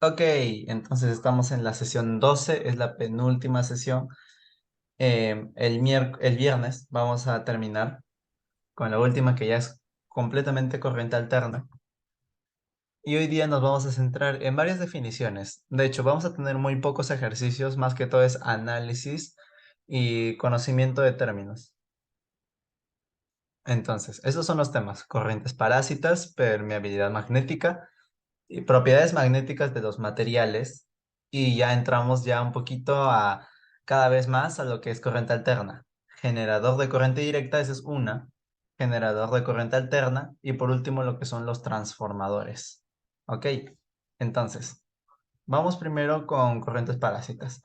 Ok, entonces estamos en la sesión 12, es la penúltima sesión. El viernes vamos a terminar con la última que ya es completamente corriente alterna. Y hoy día nos vamos a centrar en varias definiciones. De hecho, vamos a tener muy pocos ejercicios, más que todo es análisis y conocimiento de términos. Entonces, esos son los temas: corrientes parásitas, permeabilidad magnética y propiedades magnéticas de los materiales, y ya entramos ya un poquito a cada vez más a lo que es corriente alterna. Generador de corriente directa, esa es una. Generador de corriente alterna y por último lo que son los transformadores. Ok, entonces, vamos primero con corrientes parásitas.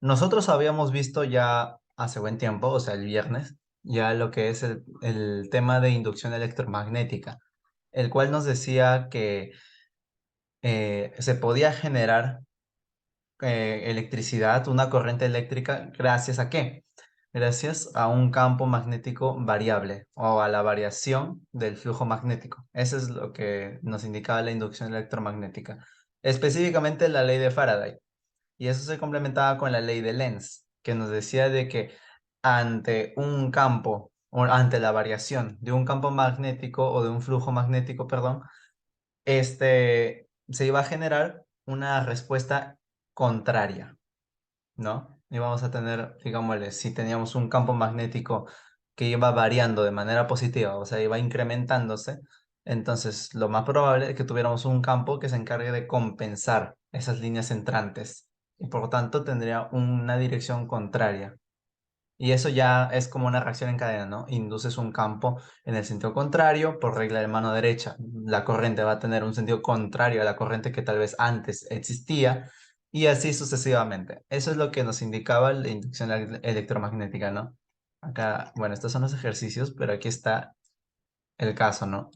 Nosotros habíamos visto ya hace buen tiempo, o sea, el viernes, ya lo que es el tema de inducción electromagnética, el cual nos decía que se podía generar electricidad, una corriente eléctrica, ¿gracias a qué? Gracias a un campo magnético variable o a la variación del flujo magnético. Eso es lo que nos indicaba la inducción electromagnética. Específicamente la ley de Faraday. Y eso se complementaba con la ley de Lenz, que nos decía de que ante un campo, o ante la variación de un campo magnético o de un flujo magnético, perdón, se iba a generar una respuesta contraria, ¿no? Y vamos a tener, digámosle, si teníamos un campo magnético que iba variando de manera positiva, o sea, iba incrementándose, entonces lo más probable es que tuviéramos un campo que se encargue de compensar esas líneas entrantes y por lo tanto tendría una dirección contraria. Y eso ya es como una reacción en cadena, ¿no? Induces un campo en el sentido contrario por regla de mano derecha. La corriente va a tener un sentido contrario a la corriente que tal vez antes existía y así sucesivamente. Eso es lo que nos indicaba la inducción electromagnética, ¿no? Acá, bueno, estos son los ejercicios, pero aquí está el caso, ¿no?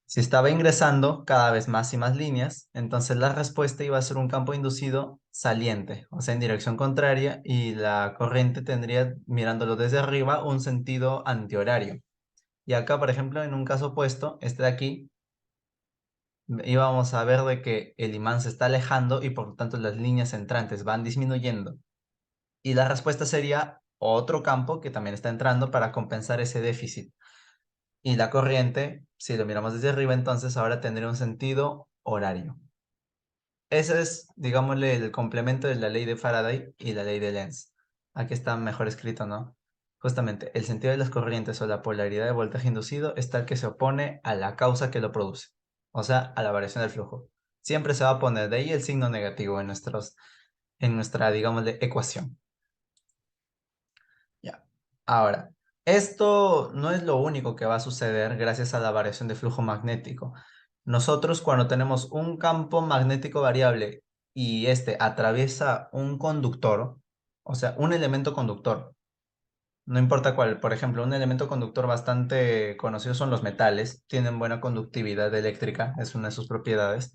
Si estaba ingresando cada vez más y más líneas, entonces la respuesta iba a ser un campo inducido saliente, o sea, en dirección contraria, y la corriente tendría, mirándolo desde arriba, un sentido antihorario. Y acá, por ejemplo, en un caso opuesto, este de aquí, íbamos a ver de que el imán se está alejando y por lo tanto las líneas entrantes van disminuyendo. Y la respuesta sería otro campo que también está entrando para compensar ese déficit. Y la corriente, si lo miramos desde arriba, entonces ahora tendría un sentido horario. Ese es, digámosle, el complemento de la ley de Faraday y la ley de Lenz. Aquí está mejor escrito, ¿no? Justamente, el sentido de las corrientes o la polaridad de voltaje inducido es tal que se opone a la causa que lo produce, o sea, a la variación del flujo. Siempre se va a poner de ahí el signo negativo en nuestra, digámosle, ecuación. Ya. Ahora, esto no es lo único que va a suceder gracias a la variación de flujo magnético. Nosotros cuando tenemos un campo magnético variable y este atraviesa un conductor, o sea, un elemento conductor, no importa cuál, por ejemplo, un elemento conductor bastante conocido son los metales, tienen buena conductividad eléctrica, es una de sus propiedades.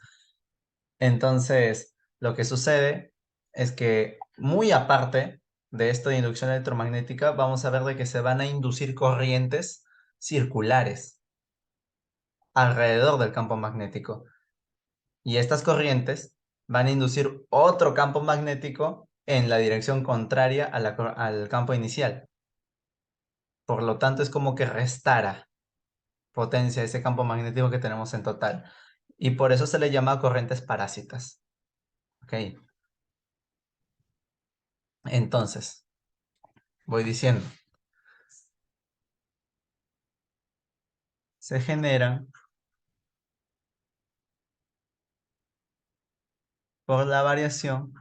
Entonces, lo que sucede es que muy aparte de esto de inducción electromagnética, vamos a ver de que se van a inducir corrientes circulares alrededor del campo magnético. Y estas corrientes van a inducir otro campo magnético en la dirección contraria a al campo inicial. Por lo tanto, es como que restara potencia a ese campo magnético que tenemos en total. Y por eso se le llama corrientes parásitas. ¿Ok? Entonces, voy diciendo, se generan por la variación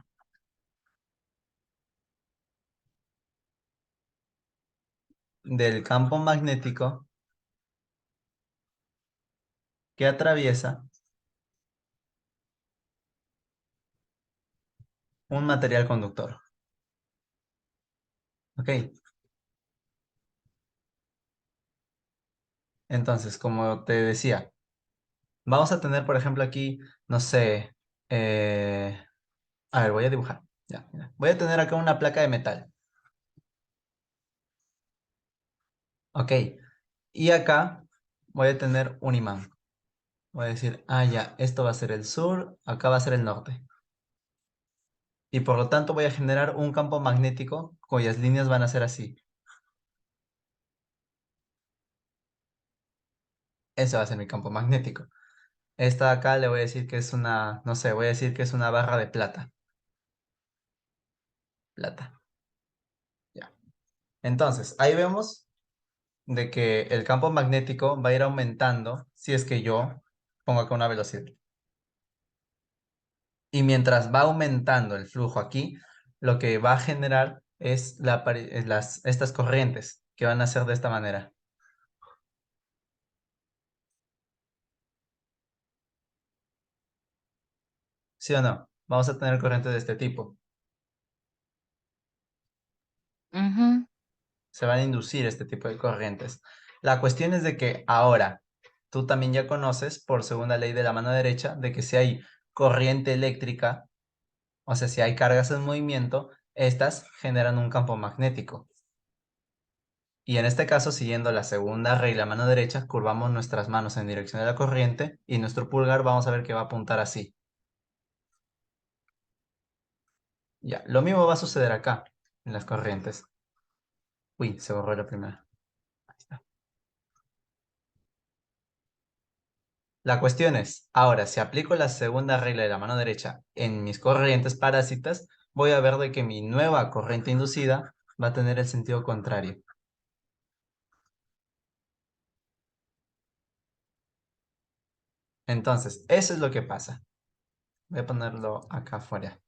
del campo magnético que atraviesa un material conductor. ¿Ok? Entonces, como te decía, vamos a tener, por ejemplo, aquí, no sé, eh, a ver, voy a dibujar. Ya, mira. Voy a tener acá una placa de metal. ¿Ok? Y acá voy a tener un imán. Voy a decir, ah, ya, esto va a ser el sur, acá va a ser el norte. Y por lo tanto voy a generar un campo magnético cuyas líneas van a ser así. Ese va a ser mi campo magnético. Esta de acá le voy a decir que es una, no sé, voy a decir que es una barra de plata. Plata. Ya. Entonces, ahí vemos de que el campo magnético va a ir aumentando si es que yo pongo acá una velocidad. Y mientras va aumentando el flujo aquí, lo que va a generar es estas corrientes que van a ser de esta manera. ¿Sí o no? Vamos a tener corrientes de este tipo. Ujú. Se van a inducir este tipo de corrientes. La cuestión es de que ahora tú también ya conoces por segunda ley de la mano derecha de que si hay corriente eléctrica, o sea, si hay cargas en movimiento, estas generan un campo magnético. Y en este caso, siguiendo la segunda regla mano derecha, curvamos nuestras manos en dirección de la corriente y nuestro pulgar vamos a ver que va a apuntar así. Ya, lo mismo va a suceder acá, en las corrientes. Uy, se borró la primera. Ahí está. La cuestión es, ahora, si aplico la segunda regla de la mano derecha en mis corrientes parásitas, voy a ver de que mi nueva corriente inducida va a tener el sentido contrario. Entonces, eso es lo que pasa. Voy a ponerlo acá afuera.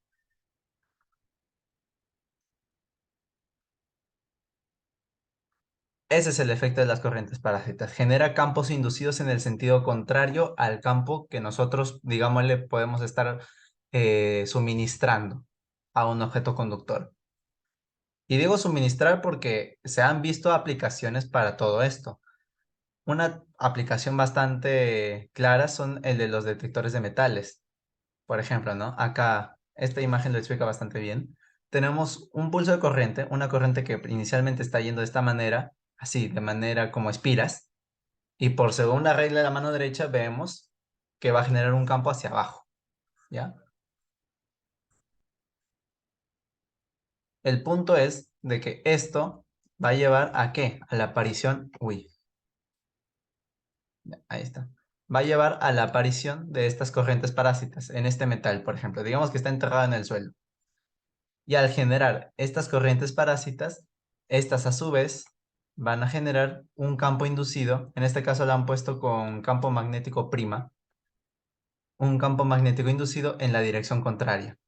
Ese es el efecto de las corrientes parásitas. Genera campos inducidos en el sentido contrario al campo que nosotros, digámosle, podemos estar suministrando a un objeto conductor. Y digo suministrar porque se han visto aplicaciones para todo esto. Una aplicación bastante clara son el de los detectores de metales. Por ejemplo, ¿no? Acá esta imagen lo explica bastante bien. Tenemos un pulso de corriente, una corriente que inicialmente está yendo de esta manera, así, de manera como espiras, y por segunda regla de la mano derecha vemos que va a generar un campo hacia abajo, ¿ya? El punto es de que esto va a llevar a ¿qué? A la aparición, uy, ahí está. Va a llevar a la aparición de estas corrientes parásitas en este metal, por ejemplo. Digamos que está enterrado en el suelo. Y al generar estas corrientes parásitas, estas a su vez van a generar un campo inducido. En este caso lo han puesto con campo magnético prima, un campo magnético inducido en la dirección contraria.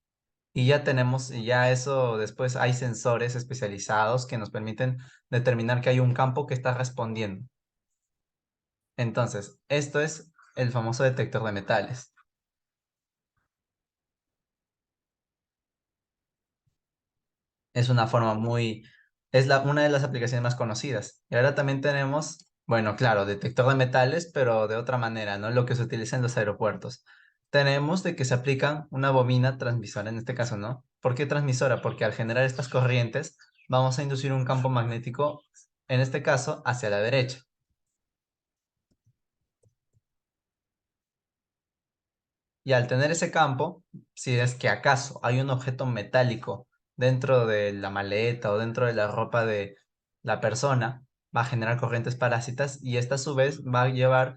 Y ya tenemos, y ya eso después hay sensores especializados que nos permiten determinar que hay un campo que está respondiendo. Entonces, esto es el famoso detector de metales. Es una forma muy, es una de las aplicaciones más conocidas. Y ahora también tenemos, bueno, claro, detector de metales, pero de otra manera, ¿no? Lo que se utiliza en los aeropuertos. Tenemos de que se aplican una bobina transmisora, en este caso, ¿no? ¿Por qué transmisora? Porque al generar estas corrientes, vamos a inducir un campo magnético, en este caso, hacia la derecha. Y al tener ese campo, si es que acaso hay un objeto metálico dentro de la maleta o dentro de la ropa de la persona, va a generar corrientes parásitas y esta a su vez va a llevar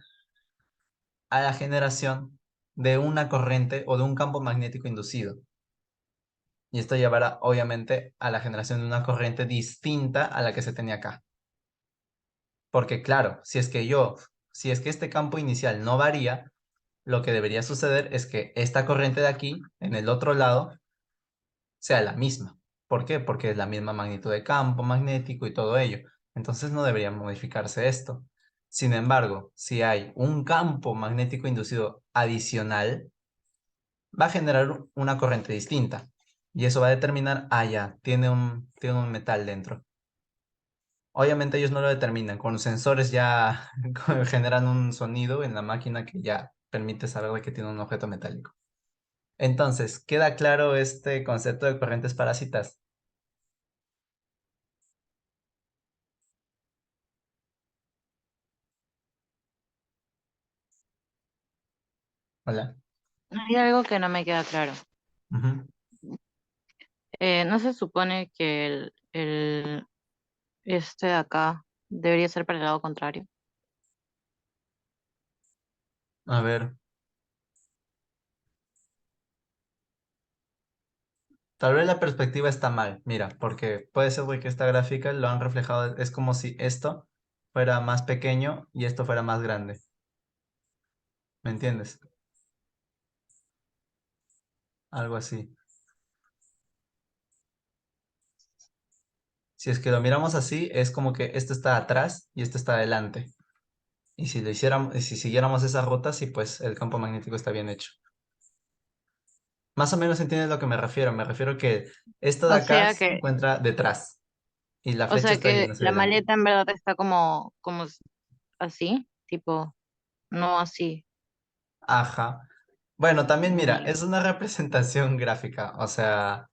a la generación de una corriente o de un campo magnético inducido. Y esto llevará obviamente a la generación de una corriente distinta a la que se tenía acá. Porque claro, si es que este campo inicial no varía, lo que debería suceder es que esta corriente de aquí, en el otro lado, sea la misma. ¿Por qué? Porque es la misma magnitud de campo magnético y todo ello. Entonces no debería modificarse esto. Sin embargo, si hay un campo magnético inducido adicional, va a generar una corriente distinta. Y eso va a determinar, ah, ya, tiene un metal dentro. Obviamente ellos no lo determinan. Con los sensores ya generan un sonido en la máquina que ya permite saber de que tiene un objeto metálico. Entonces, ¿queda claro este concepto de corrientes parásitas? Hola. Hay algo que no me queda claro. Ujú. ¿No se supone que este de acá debería ser para el lado contrario? A ver, tal vez la perspectiva está mal, mira, porque puede ser de que esta gráfica lo han reflejado, es como si esto fuera más pequeño y esto fuera más grande, ¿me entiendes? Algo así. Si es que lo miramos así, es como que esto está atrás y esto está adelante. Y si lo hiciéramos, si siguiéramos esa ruta, sí, pues el campo magnético está bien hecho. Más o menos entiendes a lo que me refiero. Me refiero que esto de O acá sea se que, encuentra detrás y la o flecha sea está que yendo hacia la adelante. maleta en verdad está como así, tipo, no así. Ajá. Bueno, también mira, Ya. es una representación gráfica, o sea,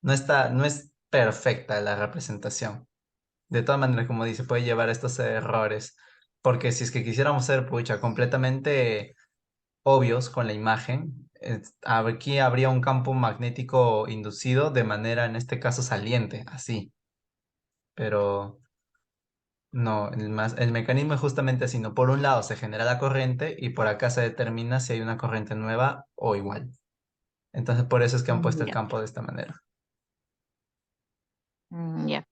no es perfecta la representación. De todas maneras, como dice, puede llevar a estos errores, porque si es que quisiéramos ser, pucha, completamente obvios con la imagen, aquí habría un campo magnético inducido de manera, en este caso, saliente, así, pero no, el mecanismo es justamente así, no, por un lado se genera la corriente y por acá se determina si hay una corriente nueva o igual. Entonces, por eso es que han puesto el Ya. campo de esta manera. Ya.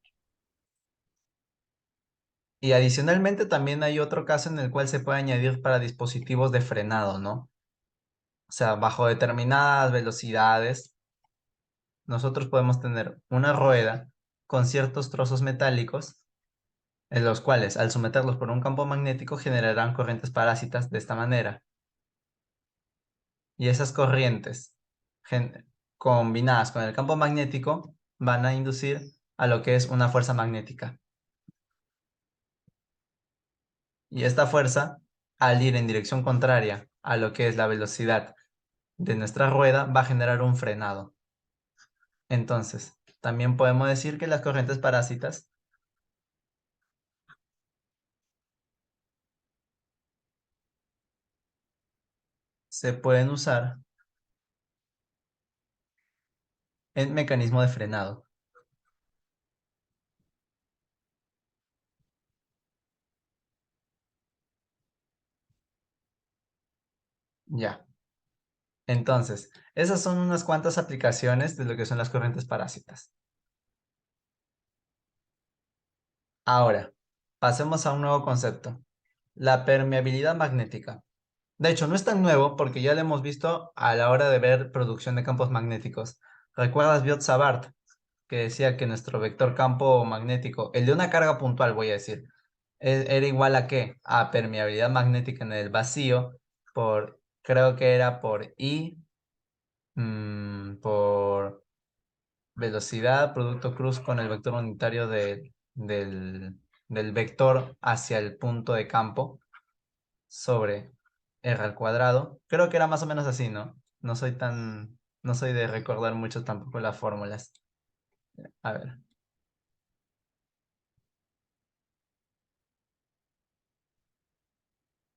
Y adicionalmente también hay otro caso en el cual se puede añadir para dispositivos de frenado, ¿no? O sea, bajo determinadas velocidades, nosotros podemos tener una rueda con ciertos trozos metálicos, en los cuales al someterlos por un campo magnético generarán corrientes parásitas de esta manera. Y esas corrientes combinadas con el campo magnético van a inducir a lo que es una fuerza magnética. Y esta fuerza, al ir en dirección contraria a lo que es la velocidad de nuestra rueda, va a generar un frenado. Entonces, también podemos decir que las corrientes parásitas se pueden usar en mecanismo de frenado. Ya. Entonces, esas son unas cuantas aplicaciones de lo que son las corrientes parásitas. Ahora, pasemos a un nuevo concepto, la permeabilidad magnética. De hecho, no es tan nuevo porque ya lo hemos visto a la hora de ver producción de campos magnéticos. ¿Recuerdas Biot-Savart, que decía que nuestro vector campo magnético, el de una carga puntual, voy a decir, era igual a qué? A permeabilidad magnética en el vacío creo que era por I, por velocidad, producto cruz con el vector unitario del vector hacia el punto de campo sobre R al cuadrado. Creo que era más o menos así, ¿no? No soy de recordar mucho tampoco las fórmulas. A ver,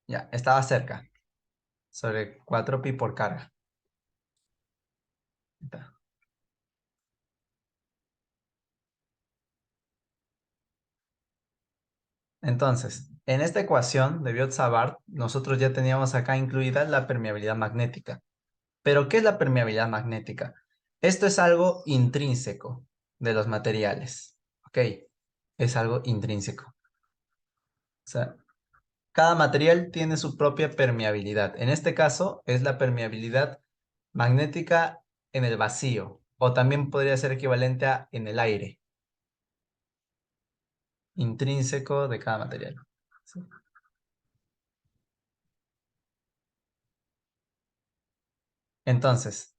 ya, estaba cerca, sobre 4pi por carga. Está. Entonces, en esta ecuación de Biot-Savart, nosotros ya teníamos acá incluida la permeabilidad magnética. Pero, ¿qué es la permeabilidad magnética? Esto es algo intrínseco de los materiales, ¿ok? Es algo intrínseco. O sea, cada material tiene su propia permeabilidad. En este caso, es la permeabilidad magnética en el vacío, o también podría ser equivalente a en el aire, intrínseco de cada material. ¿Sí? Entonces,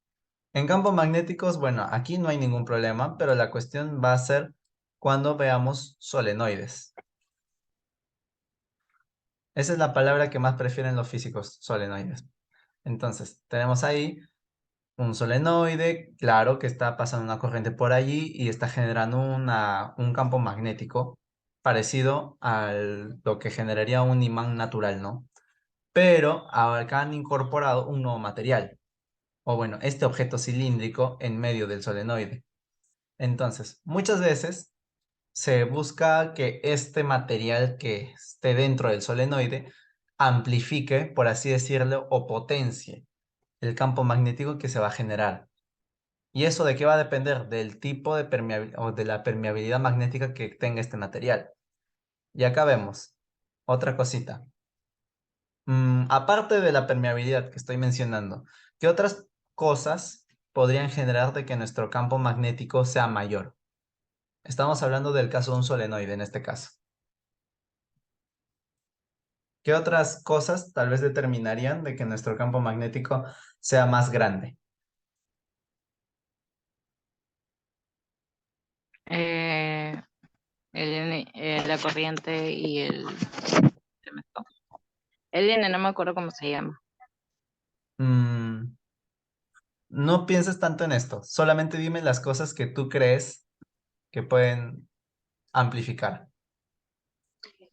en campos magnéticos, bueno, aquí no hay ningún problema, pero la cuestión va a ser cuando veamos solenoides. Esa es la palabra que más prefieren los físicos, solenoides. Entonces, tenemos ahí un solenoide, claro que está pasando una corriente por allí y está generando un campo magnético parecido a lo que generaría un imán natural, ¿no? pero acá han incorporado un nuevo material, o bueno, este objeto cilíndrico en medio del solenoide. Entonces, muchas veces se busca que este material que esté dentro del solenoide amplifique, por así decirlo, o potencie el campo magnético que se va a generar. ¿Y eso de qué va a depender? Del tipo de permeabilidad o de la permeabilidad magnética que tenga este material. Y acá vemos otra cosita. Aparte de la permeabilidad que estoy mencionando, ¿qué otras cosas podrían generar de que nuestro campo magnético sea mayor? Estamos hablando del caso de un solenoide en este caso. ¿Qué otras cosas tal vez determinarían de que nuestro campo magnético sea más grande? Eh, la corriente y el... se me escapa. El N, no me acuerdo cómo se llama. Mm, no pienses tanto en esto, solamente dime las cosas que tú crees que pueden amplificar.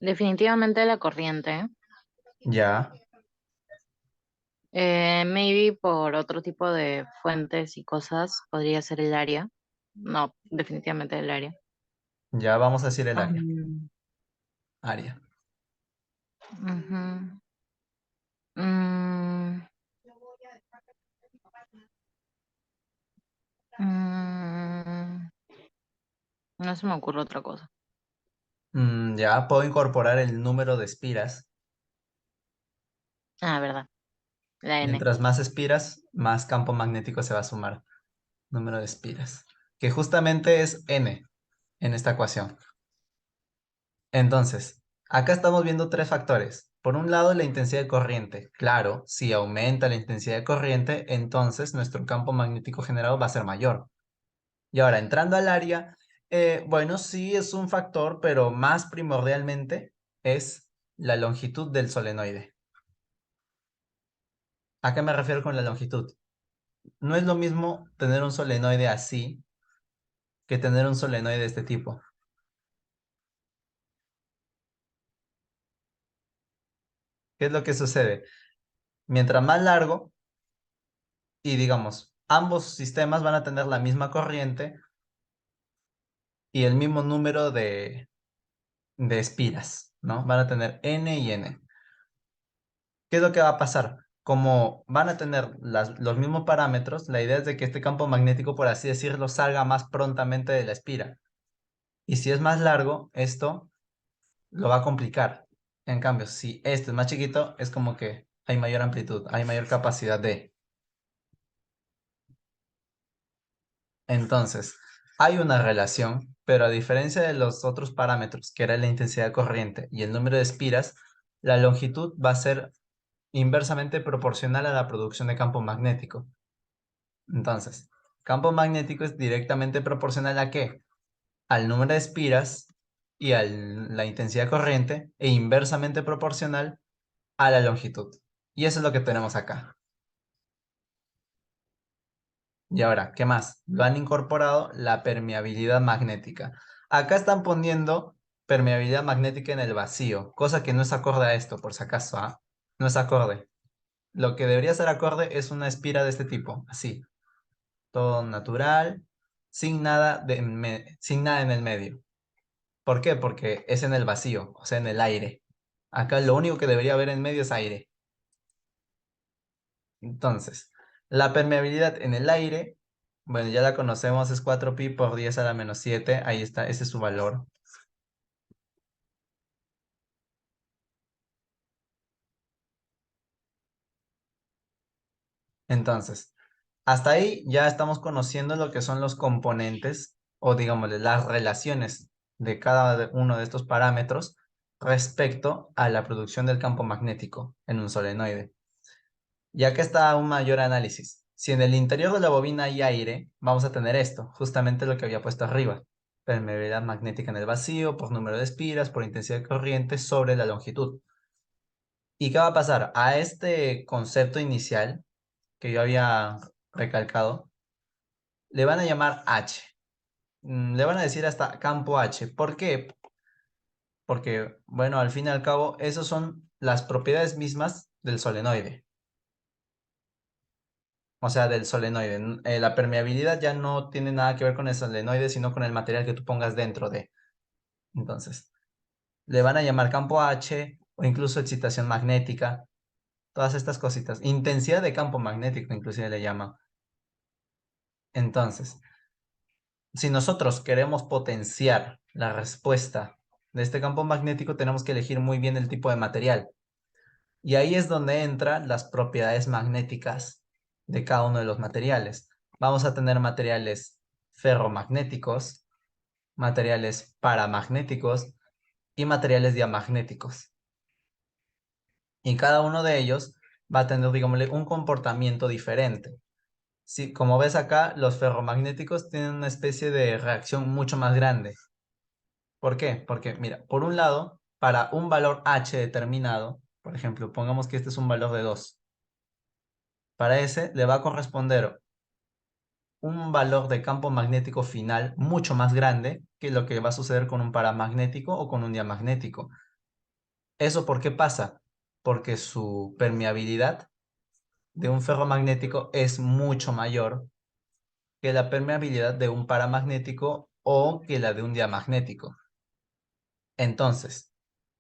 Definitivamente la corriente. Ya, Maybe por otro tipo de fuentes y cosas podría ser el área. No, definitivamente el área. ya vamos a decir el área. Um, Área. ujú. Mm, mm, no se me ocurre otra cosa. Ya puedo incorporar el número de espiras. Ah, verdad, la N. Mientras más espiras, más campo magnético se va a sumar. Número de espiras. Que justamente es n en esta ecuación. Entonces, acá estamos viendo tres factores. Por un lado, la intensidad de corriente. Claro, si aumenta la intensidad de corriente, entonces nuestro campo magnético generado va a ser mayor. Y ahora, entrando al área, bueno, sí es un factor, pero más primordialmente es la longitud del solenoide. ¿A qué me refiero con la longitud? No es lo mismo tener un solenoide así que tener un solenoide de este tipo. ¿Qué es lo que sucede? Mientras más largo, y digamos, ambos sistemas van a tener la misma corriente y el mismo número de espiras, ¿no? Van a tener N y N. ¿Qué es lo que va a pasar? Como van a tener los mismos parámetros, la idea es de que este campo magnético, por así decirlo, salga más prontamente de la espira. Y si es más largo, esto lo va a complicar. En cambio, si este es más chiquito, es como que hay mayor amplitud, hay mayor capacidad de. Entonces, hay una relación, pero a diferencia de los otros parámetros, que era la intensidad de corriente y el número de espiras, la longitud va a ser inversamente proporcional a la producción de campo magnético. Entonces, campo magnético es directamente proporcional ¿a qué? Al número de espiras y a la intensidad de corriente e inversamente proporcional a la longitud. Y eso es lo que tenemos acá. Y ahora, ¿qué más? Lo han incorporado la permeabilidad magnética. Acá están poniendo permeabilidad magnética en el vacío, cosa que no es acorde a esto, por si acaso, ¿ah? No es acorde. Lo que debería ser acorde es una espira de este tipo, así, todo natural, sin nada en el medio. ¿Por qué? Porque es en el vacío, o sea, en el aire. Acá lo único que debería haber en medio es aire. Entonces, la permeabilidad en el aire, bueno, ya la conocemos, es 4pi por 10 a la menos 7. Ahí está, ese es su valor. Entonces, hasta ahí ya estamos conociendo lo que son los componentes o digamos las relaciones de cada uno de estos parámetros respecto a la producción del campo magnético en un solenoide. Y acá está un mayor análisis. Si en el interior de la bobina hay aire, vamos a tener esto, justamente lo que había puesto arriba. Permeabilidad magnética en el vacío, por número de espiras, por intensidad de corriente, sobre la longitud. ¿Y qué va a pasar? A este concepto inicial que yo había recalcado, le van a llamar H. Le van a decir hasta campo H. ¿Por qué? Porque, bueno, al fin y al cabo, esas son las propiedades mismas del solenoide. O sea, del solenoide. La permeabilidad ya no tiene nada que ver con el solenoide, sino con el material que tú pongas dentro de. Entonces, le van a llamar campo H o incluso excitación magnética, todas estas cositas. Intensidad de campo magnético, inclusive le llaman. Entonces, si nosotros queremos potenciar la respuesta de este campo magnético, tenemos que elegir muy bien el tipo de material. Y ahí es donde entran las propiedades magnéticas de cada uno de los materiales. Vamos a tener materiales ferromagnéticos, materiales paramagnéticos y materiales diamagnéticos. Y cada uno de ellos va a tener, digámosle, un comportamiento diferente. Sí, como ves acá, los ferromagnéticos tienen una especie de reacción mucho más grande. ¿Por qué? Porque, mira, por un lado, para un valor H determinado, por ejemplo, pongamos que este es un valor de 2. Para ese le va a corresponder un valor de campo magnético final mucho más grande que lo que va a suceder con un paramagnético o con un diamagnético. ¿Eso por qué pasa? Porque su permeabilidad de un ferromagnético es mucho mayor que la permeabilidad de un paramagnético o que la de un diamagnético. Entonces,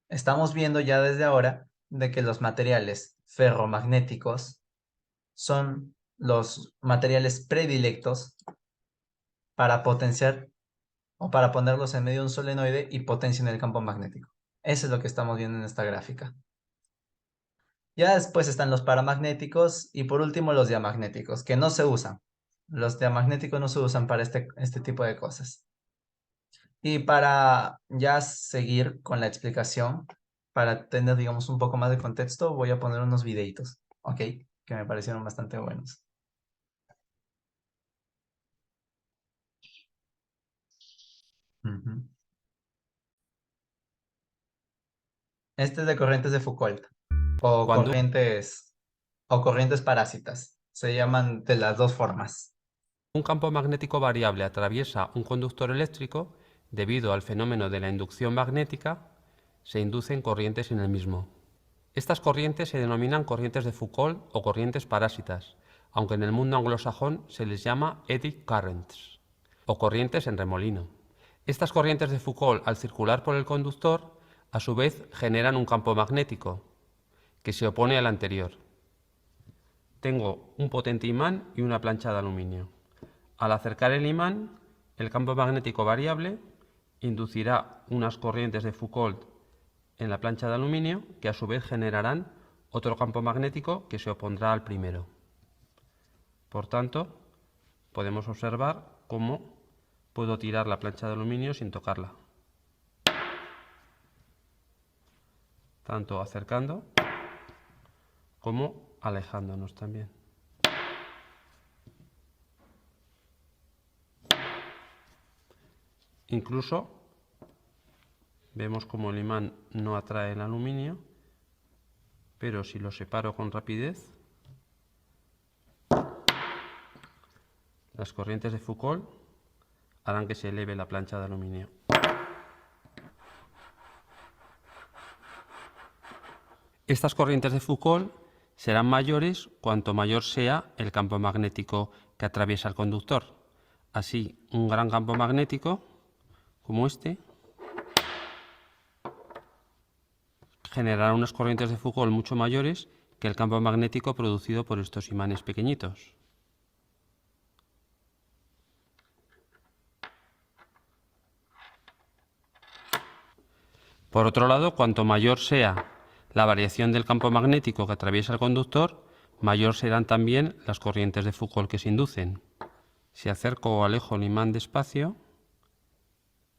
estamos viendo ya desde ahora de que los materiales ferromagnéticos son los materiales predilectos para potenciar o para ponerlos en medio de un solenoide y potencian el campo magnético. Eso es lo que estamos viendo en esta gráfica. Ya después están los paramagnéticos y por último los diamagnéticos, que no se usan. Los diamagnéticos no se usan para este tipo de cosas. Y para ya seguir con la explicación, para tener, digamos, un poco más de contexto, voy a poner unos videitos, ¿ok? Que me parecieron bastante buenos. Ujú. Este es de corrientes de Foucault Cuando o corrientes parásitas. Se llaman de las dos formas. un campo magnético variable atraviesa un conductor eléctrico, debido al fenómeno de la inducción magnética, se inducen corrientes en el mismo. Estas corrientes se denominan corrientes de Foucault o corrientes parásitas, aunque en el mundo anglosajón se les llama eddy currents o corrientes en remolino. Estas corrientes de Foucault, al circular por el conductor, a su vez generan un campo magnético que se opone al anterior. Tengo un potente imán y una plancha de aluminio. Al acercar el imán, el campo magnético variable inducirá unas corrientes de Foucault en la plancha de aluminio que a su vez generarán otro campo magnético que se opondrá al primero. Por tanto, podemos observar cómo puedo tirar la plancha de aluminio sin tocarla, tanto acercando como alejándonos también. Incluso vemos como el imán no atrae el aluminio, pero si lo separo con rapidez, las corrientes de Foucault harán que se eleve la plancha de aluminio. Estas corrientes de Foucault serán mayores cuanto mayor sea el campo magnético que atraviesa el conductor. Así, un gran campo magnético, como este, generará unas corrientes de Foucault mucho mayores que el campo magnético producido por estos imanes pequeñitos. Por otro lado, cuanto mayor sea la variación del campo magnético que atraviesa el conductor, mayor serán también las corrientes de Foucault que se inducen. Si acerco o alejo el imán despacio,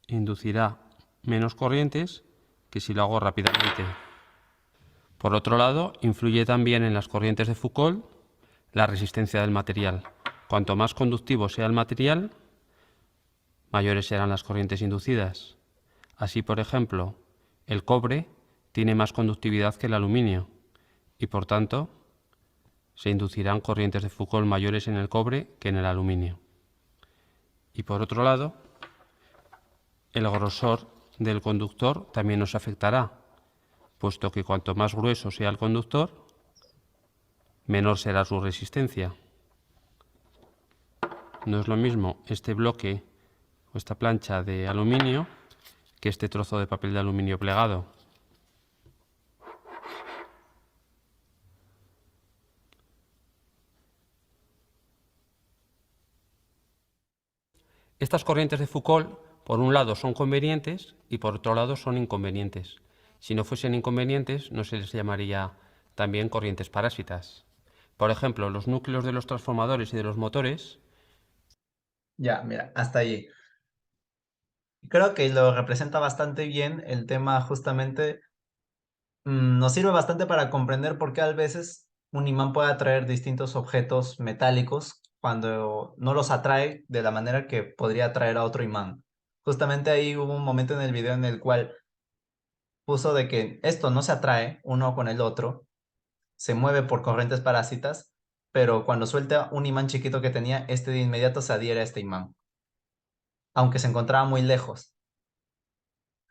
inducirá menos corrientes que si lo hago rápidamente. Por otro lado, influye también en las corrientes de Foucault la resistencia del material. Cuanto más conductivo sea el material, mayores serán las corrientes inducidas. Así, por ejemplo, el cobre tiene más conductividad que el aluminio y, por tanto, se inducirán corrientes de Foucault mayores en el cobre que en el aluminio. Y por otro lado, el grosor del conductor también nos afectará, puesto que cuanto más grueso sea el conductor, menor será su resistencia. No es lo mismo este bloque o esta plancha de aluminio que este trozo de papel de aluminio plegado. Estas corrientes de Foucault, por un lado, son convenientes y por otro lado son inconvenientes. Si no fuesen inconvenientes, no se les llamaría también corrientes parásitas. Por ejemplo, los núcleos de los transformadores y de los motores. Ya, mira, hasta allí. Creo que lo representa bastante bien el tema justamente. Nos sirve bastante para comprender por qué a veces un imán puede atraer distintos objetos metálicos cuando no los atrae de la manera que podría atraer a otro imán. Justamente ahí hubo un momento en el video en el cual puso de que esto no se atrae uno con el otro, se mueve por corrientes parásitas, pero cuando suelta un imán chiquito que tenía, este de inmediato se adhiere a este imán, aunque se encontraba muy lejos.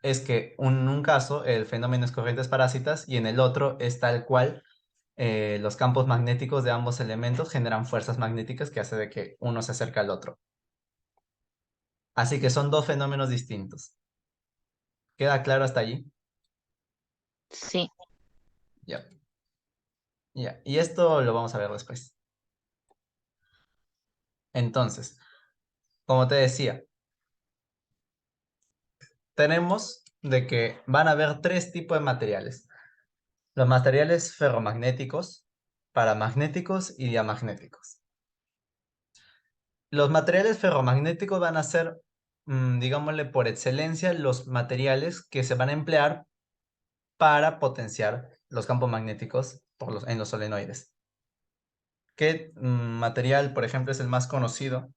Es que en un caso el fenómeno es corrientes parásitas y en el otro es tal cual los campos magnéticos de ambos elementos generan fuerzas magnéticas que hace de que uno se acerque al otro. Así que son dos fenómenos distintos. ¿Queda claro hasta allí? Sí, Ya. Ya. Y esto lo vamos a ver después. Entonces, como te decía, tenemos de que van a haber tres tipos de materiales. Los materiales ferromagnéticos, paramagnéticos y diamagnéticos. Los materiales ferromagnéticos van a ser, digámosle, por excelencia, los materiales que se van a emplear para potenciar los campos magnéticos en los solenoides. ¿Qué material, por ejemplo, es el más conocido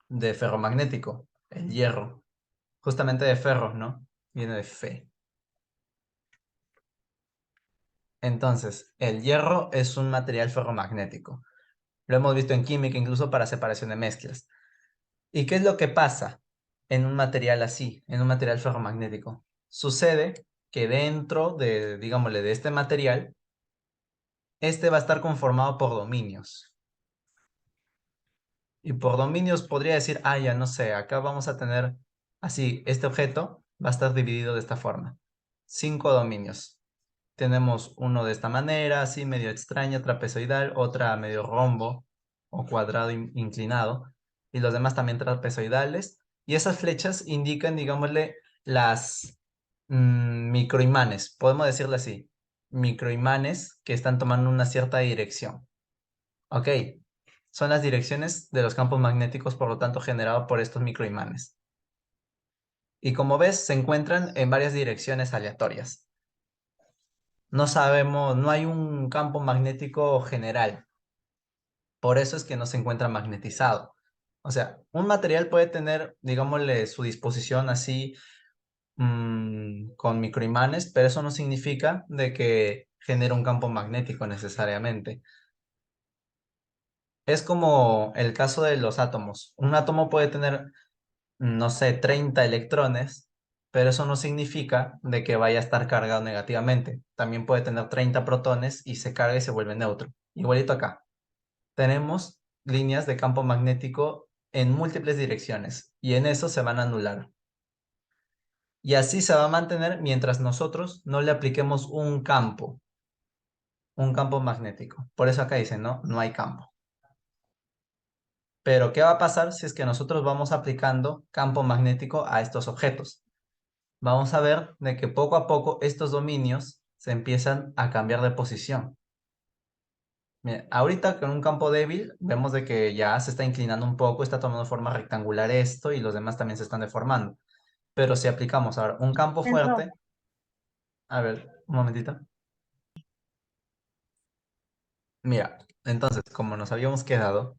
de ferromagnético? El hierro. Justamente de ferro, ¿no? Viene de fe. Entonces, el hierro es un material ferromagnético. Lo hemos visto en química incluso para separación de mezclas. ¿Y qué es lo que pasa en un material así, en un material ferromagnético? Sucede que dentro de, digámosle, de este material, este va a estar conformado por dominios. Y por dominios podría decir, ya no sé, acá vamos a tener así, este objeto va a estar dividido de esta forma. 5 dominios. Tenemos uno de esta manera, así medio extraña, trapezoidal, otra medio rombo o cuadrado inclinado, y los demás también trapezoidales. Y esas flechas indican, digámosle, las microimanes, podemos decirle así, microimanes que están tomando una cierta dirección. Ok, son las direcciones de los campos magnéticos, por lo tanto, generados por estos microimanes. Y como ves, se encuentran en varias direcciones aleatorias. No sabemos, no hay un campo magnético general. Por eso es que no se encuentra magnetizado. O sea, un material puede tener, digámosle, su disposición así con microimanes, pero eso no significa de que genere un campo magnético necesariamente. Es como el caso de los átomos. Un átomo puede tener, no sé, 30 electrones, pero eso no significa de que vaya a estar cargado negativamente. También puede tener 30 protones y se carga y se vuelve neutro. Igualito acá. Tenemos líneas de campo magnético en múltiples direcciones y en eso se van a anular. Y así se va a mantener mientras nosotros no le apliquemos un campo magnético. Por eso acá dicen, ¿no? No hay campo. Pero, ¿qué va a pasar si es que nosotros vamos aplicando campo magnético a estos objetos? Vamos a ver de que poco a poco estos dominios se empiezan a cambiar de posición. Mira, ahorita con un campo débil vemos de que ya se está inclinando un poco, está tomando forma rectangular esto y los demás también se están deformando. Pero si aplicamos ahora un campo fuerte, a ver, un momentito. Mira, entonces, como nos habíamos quedado,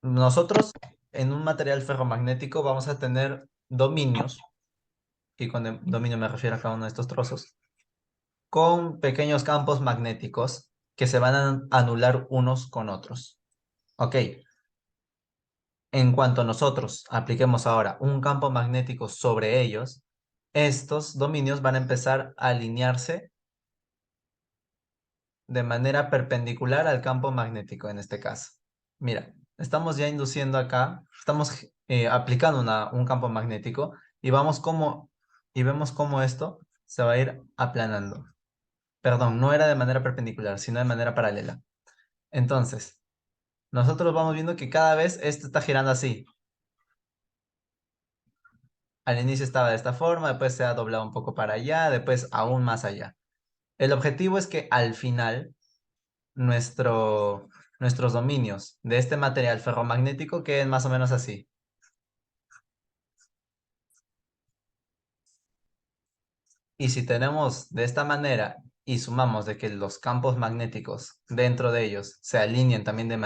nosotros en un material ferromagnético vamos a tener dominios, y con dominio me refiero a cada uno de estos trozos, con pequeños campos magnéticos que se van a anular unos con otros. Ok, en cuanto nosotros apliquemos ahora un campo magnético sobre ellos, estos dominios van a empezar a alinearse de manera perpendicular al campo magnético en este caso. Mira, estamos ya induciendo acá, estamos aplicando un campo magnético y vemos cómo esto se va a ir aplanando. Perdón, no era de manera perpendicular, sino de manera paralela. Entonces, nosotros vamos viendo que cada vez esto está girando así. Al inicio estaba de esta forma, después se ha doblado un poco para allá, después aún más allá. El objetivo es que al final nuestros dominios de este material ferromagnético queden más o menos así. Y si tenemos de esta manera y sumamos de que los campos magnéticos dentro de ellos se alineen también de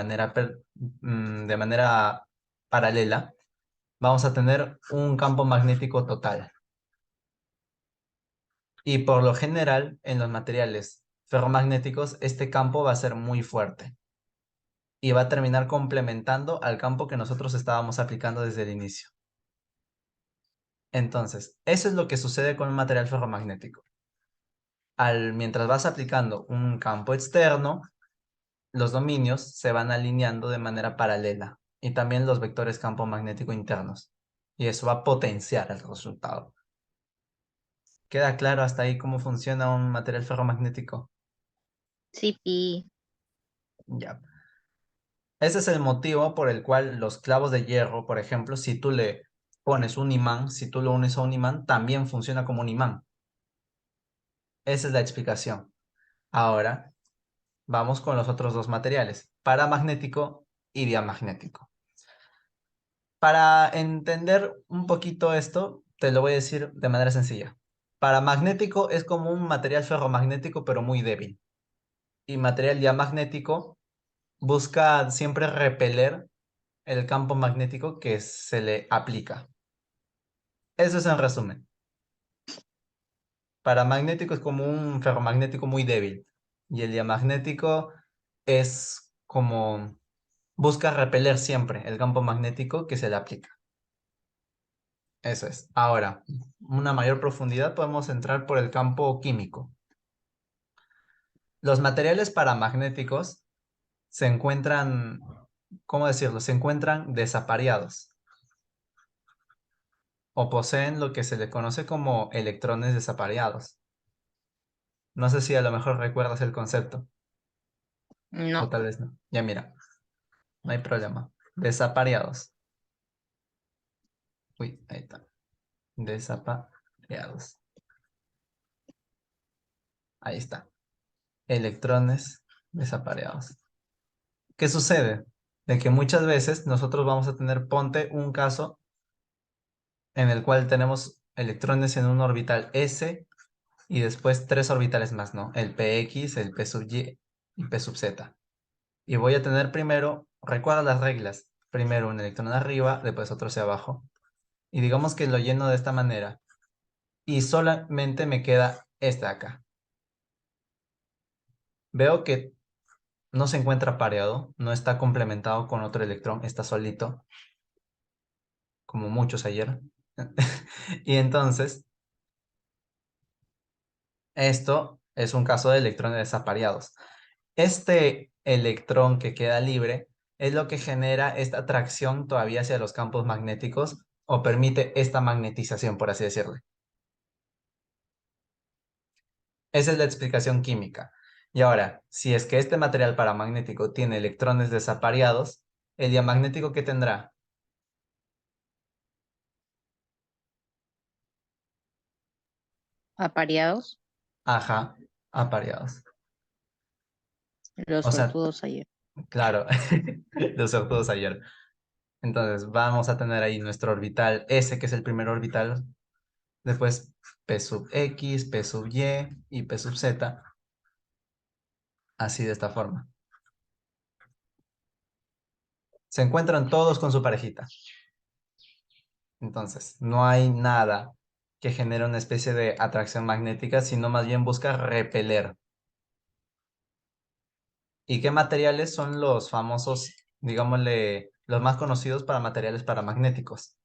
manera paralela, vamos a tener un campo magnético total. Y por lo general, en los materiales ferromagnéticos, este campo va a ser muy fuerte y va a terminar complementando al campo que nosotros estábamos aplicando desde el inicio. Entonces, eso es lo que sucede con un material ferromagnético. Mientras vas aplicando un campo externo, los dominios se van alineando de manera paralela y también los vectores campo magnético internos. Y eso va a potenciar el resultado. ¿Queda claro hasta ahí cómo funciona un material ferromagnético? Sí, pi. Ya. Ese es el motivo por el cual los clavos de hierro, por ejemplo, si tú le pones un imán, si tú lo unes a un imán, también funciona como un imán. Esa es la explicación. Ahora, vamos con los otros dos materiales, paramagnético y diamagnético. Para entender un poquito esto, te lo voy a decir de manera sencilla. Paramagnético es como un material ferromagnético, pero muy débil. Y material diamagnético busca siempre repeler el campo magnético que se le aplica. Eso es en resumen. Paramagnético es como un ferromagnético muy débil. Y el diamagnético es como busca repeler siempre el campo magnético que se le aplica. Eso es. Ahora, una mayor profundidad podemos entrar por el campo químico. Los materiales paramagnéticos se encuentran, ¿cómo decirlo? Se encuentran desapareados o poseen lo que se le conoce como electrones desapareados. No sé si a lo mejor recuerdas el concepto o No. tal vez no. Ya mira, no hay problema. Desapareados. Uy, ahí está. Desapareados. Ahí está. Electrones desapareados. ¿Qué sucede? De que muchas veces nosotros vamos a tener, ponte un caso en el cual tenemos electrones en un orbital S y después tres orbitales más, ¿no? El px, el p sub y y p sub z. Y voy a tener primero, recuerda las reglas, primero un electrón arriba, después otro hacia abajo. Y digamos que lo lleno de esta manera. Y solamente me queda este acá. Veo que no se encuentra pareado, no está complementado con otro electrón, está solito, como muchos ayer. Y entonces, esto es un caso de electrones desapareados. Este electrón que queda libre es lo que genera esta atracción todavía hacia los campos magnéticos o permite esta magnetización, por así decirlo. Esa es la explicación química. Y ahora, si es que este material paramagnético tiene electrones desapareados, el diamagnético que tendrá, Apareados. ajá, apareados. Los O sea, sortudos ayer. claro, los sortudos ayer. Entonces, vamos a tener ahí nuestro orbital S, que es el primer orbital, después P sub X, P sub Y P sub Z, así de esta forma. Se encuentran todos con su parejita. Entonces, no hay nada que genere una especie de atracción magnética, sino más bien busca repeler. ¿Y qué materiales son los famosos, digámosle, los más conocidos para materiales paramagnéticos?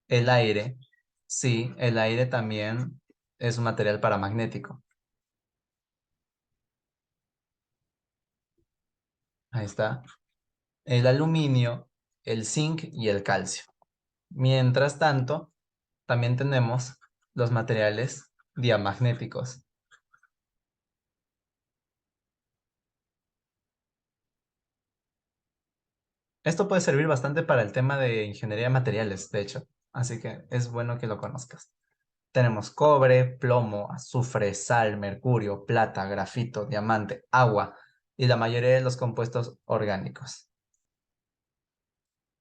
El aire. Sí, el aire también es un material paramagnético. Ahí está. El aluminio, el zinc y el calcio. Mientras tanto, también tenemos los materiales diamagnéticos. Esto puede servir bastante para el tema de ingeniería de materiales, de hecho, así que es bueno que lo conozcas. Tenemos cobre, plomo, azufre, sal, mercurio, plata, grafito, diamante, agua y la mayoría de los compuestos orgánicos.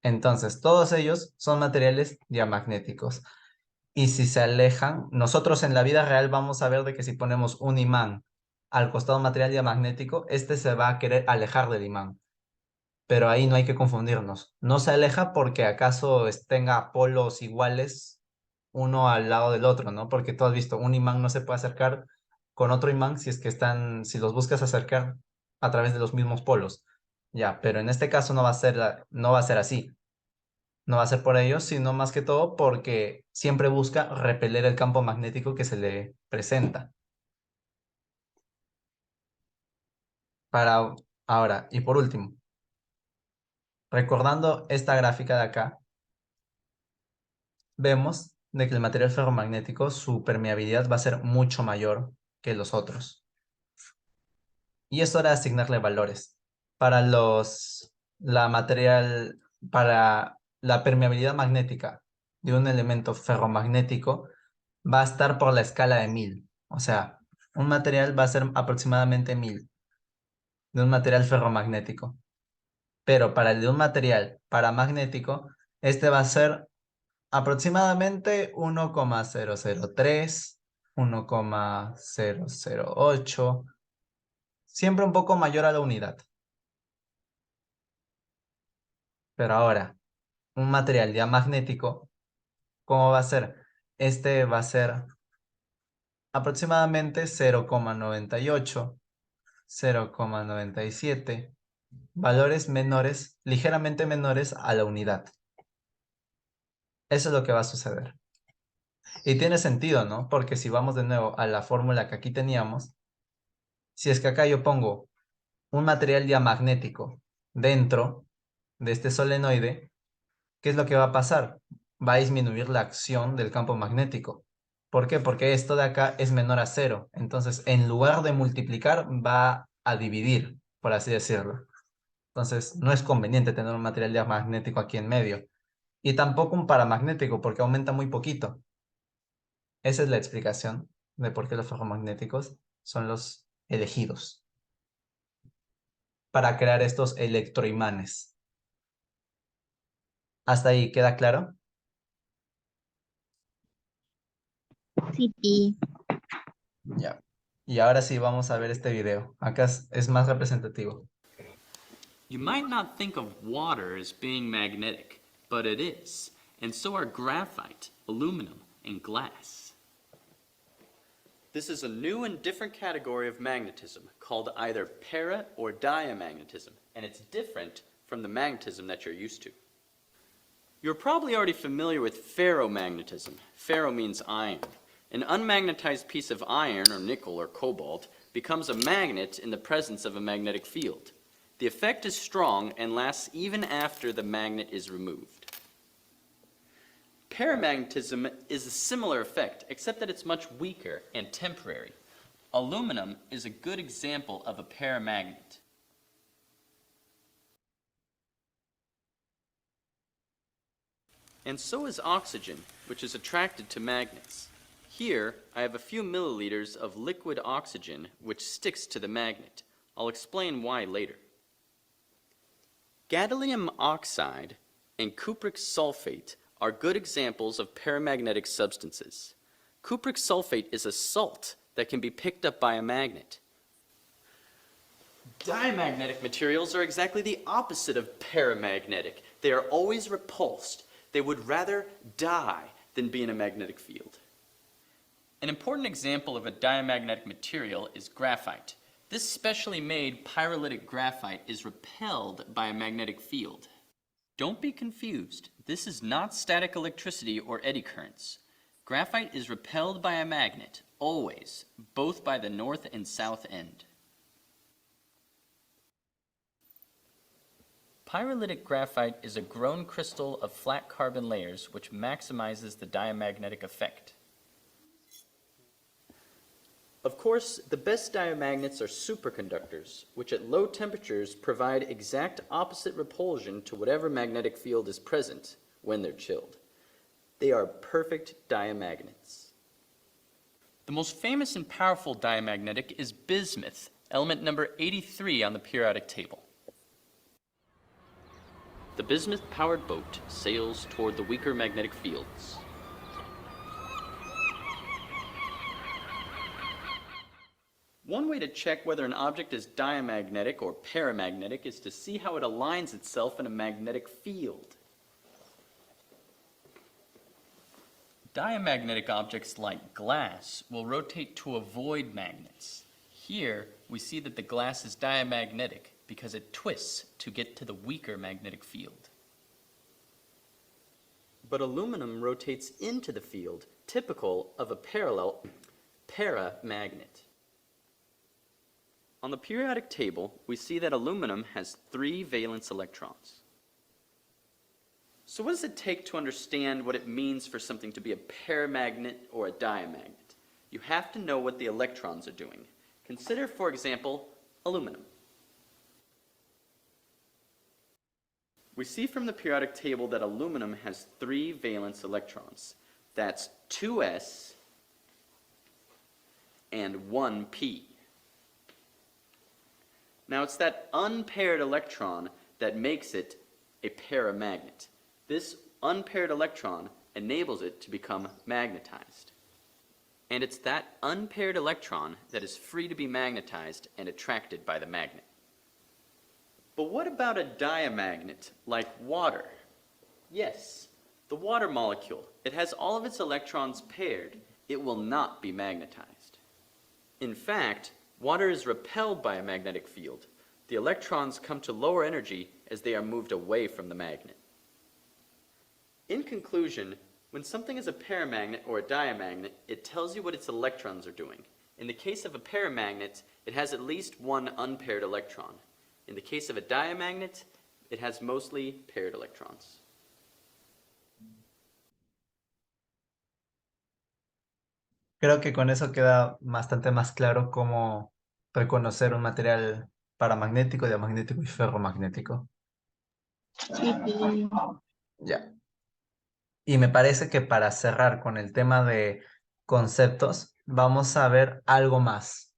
Entonces, todos ellos son materiales diamagnéticos. Y si se alejan, nosotros en la vida real vamos a ver de que si ponemos un imán al costado de un material diamagnético, este se va a querer alejar del imán. Pero ahí no hay que confundirnos. No se aleja porque acaso tenga polos iguales uno al lado del otro, ¿no? Porque tú has visto, un imán no se puede acercar con otro imán si es que están, si los buscas acercar a través de los mismos polos. Ya, pero en este caso no va a ser, no va a ser así. No va a ser por ello, sino más que todo porque siempre busca repeler el campo magnético que se le presenta. Para ahora, y por último, recordando esta gráfica de acá, vemos de que el material ferromagnético, su permeabilidad va a ser mucho mayor que los otros. Y es hora de asignarle valores. Para para la permeabilidad magnética de un elemento ferromagnético, va a estar por la escala de 1000. O sea, un material va a ser aproximadamente 1000 de un material ferromagnético. Pero para el de un material paramagnético, este va a ser aproximadamente 1,003, 1,008, siempre un poco mayor a la unidad. Pero ahora, un material diamagnético, ¿cómo va a ser? Este va a ser aproximadamente 0,98, 0,97, valores menores, ligeramente menores a la unidad. Eso es lo que va a suceder. Y tiene sentido, ¿no? Porque si vamos de nuevo a la fórmula que aquí teníamos, si es que acá yo pongo un material diamagnético dentro de este solenoide, ¿qué es lo que va a pasar? Va a disminuir la acción del campo magnético. ¿Por qué? Porque esto de acá es menor a cero. Entonces, en lugar de multiplicar, va a dividir, por así decirlo. Entonces, no es conveniente tener un material diamagnético aquí en medio. Y tampoco un paramagnético, porque aumenta muy poquito. Esa es la explicación de por qué los ferromagnéticos son los elegidos para crear estos electroimanes. ¿Hasta ahí queda claro? Sí, Pi. Ya. Y ahora sí vamos a ver este video. Acá es más representativo. You might not think of water as being magnetic, but it is, and so are graphite, aluminum, and glass. This is a new and different category of magnetism called either para or diamagnetism, and it's different from the magnetism that you're used to. You're probably already familiar with ferromagnetism. Ferro means iron. An unmagnetized piece of iron, or nickel, or cobalt, becomes a magnet in the presence of a magnetic field. The effect is strong and lasts even after the magnet is removed. Paramagnetism is a similar effect, except that it's much weaker and temporary. Aluminum is a good example of a paramagnet. And so is oxygen, which is attracted to magnets. Here, I have a few milliliters of liquid oxygen, which sticks to the magnet. I'll explain why later. Gadolinium oxide and cupric sulfate are good examples of paramagnetic substances. Cupric sulfate is a salt that can be picked up by a magnet. Diamagnetic materials are exactly the opposite of paramagnetic. They are always repulsed. They would rather die than be in a magnetic field. An important example of a diamagnetic material is graphite. This specially made pyrolytic graphite is repelled by a magnetic field. Don't be confused. This is not static electricity or eddy currents. Graphite is repelled by a magnet, always, both by the north and south end. Pyrolytic graphite is a grown crystal of flat carbon layers which maximizes the diamagnetic effect. Of course, the best diamagnets are superconductors, which at low temperatures provide exact opposite repulsion to whatever magnetic field is present when they're chilled. They are perfect diamagnets. The most famous and powerful diamagnetic is bismuth, element number 83 on the periodic table. The bismuth-powered boat sails toward the weaker magnetic fields. One way to check whether an object is diamagnetic or paramagnetic is to see how it aligns itself in a magnetic field. Diamagnetic objects like glass will rotate to avoid magnets. Here, we see that the glass is diamagnetic because it twists to get to the weaker magnetic field. But aluminum rotates into the field, typical of a paramagnet. On the periodic table, we see that aluminum has 3 valence electrons. So what does it take to understand what it means for something to be a paramagnet or a diamagnet? You have to know what the electrons are doing. Consider, for example, aluminum. We see from the periodic table that aluminum has 3 valence electrons. That's 2s and 1p. Now, it's that unpaired electron that makes it a paramagnet. This unpaired electron enables it to become magnetized. And it's that unpaired electron that is free to be magnetized and attracted by the magnet. But what about a diamagnet like water? Yes, the water molecule. It has all of its electrons paired. It will not be magnetized. In fact, water is repelled by a magnetic field. The electrons come to lower energy as they are moved away from the magnet. In conclusion, when something is a paramagnet or a diamagnet, it tells you what its electrons are doing. In the case of a paramagnet, it has at least one unpaired electron. In the case of a diamagnet, it has mostly paired electrons. Creo que con eso queda bastante más claro cómo reconocer un material paramagnético, diamagnético y ferromagnético. Sí, pi. Ya. Y me parece que para cerrar con el tema de conceptos, vamos a ver algo más.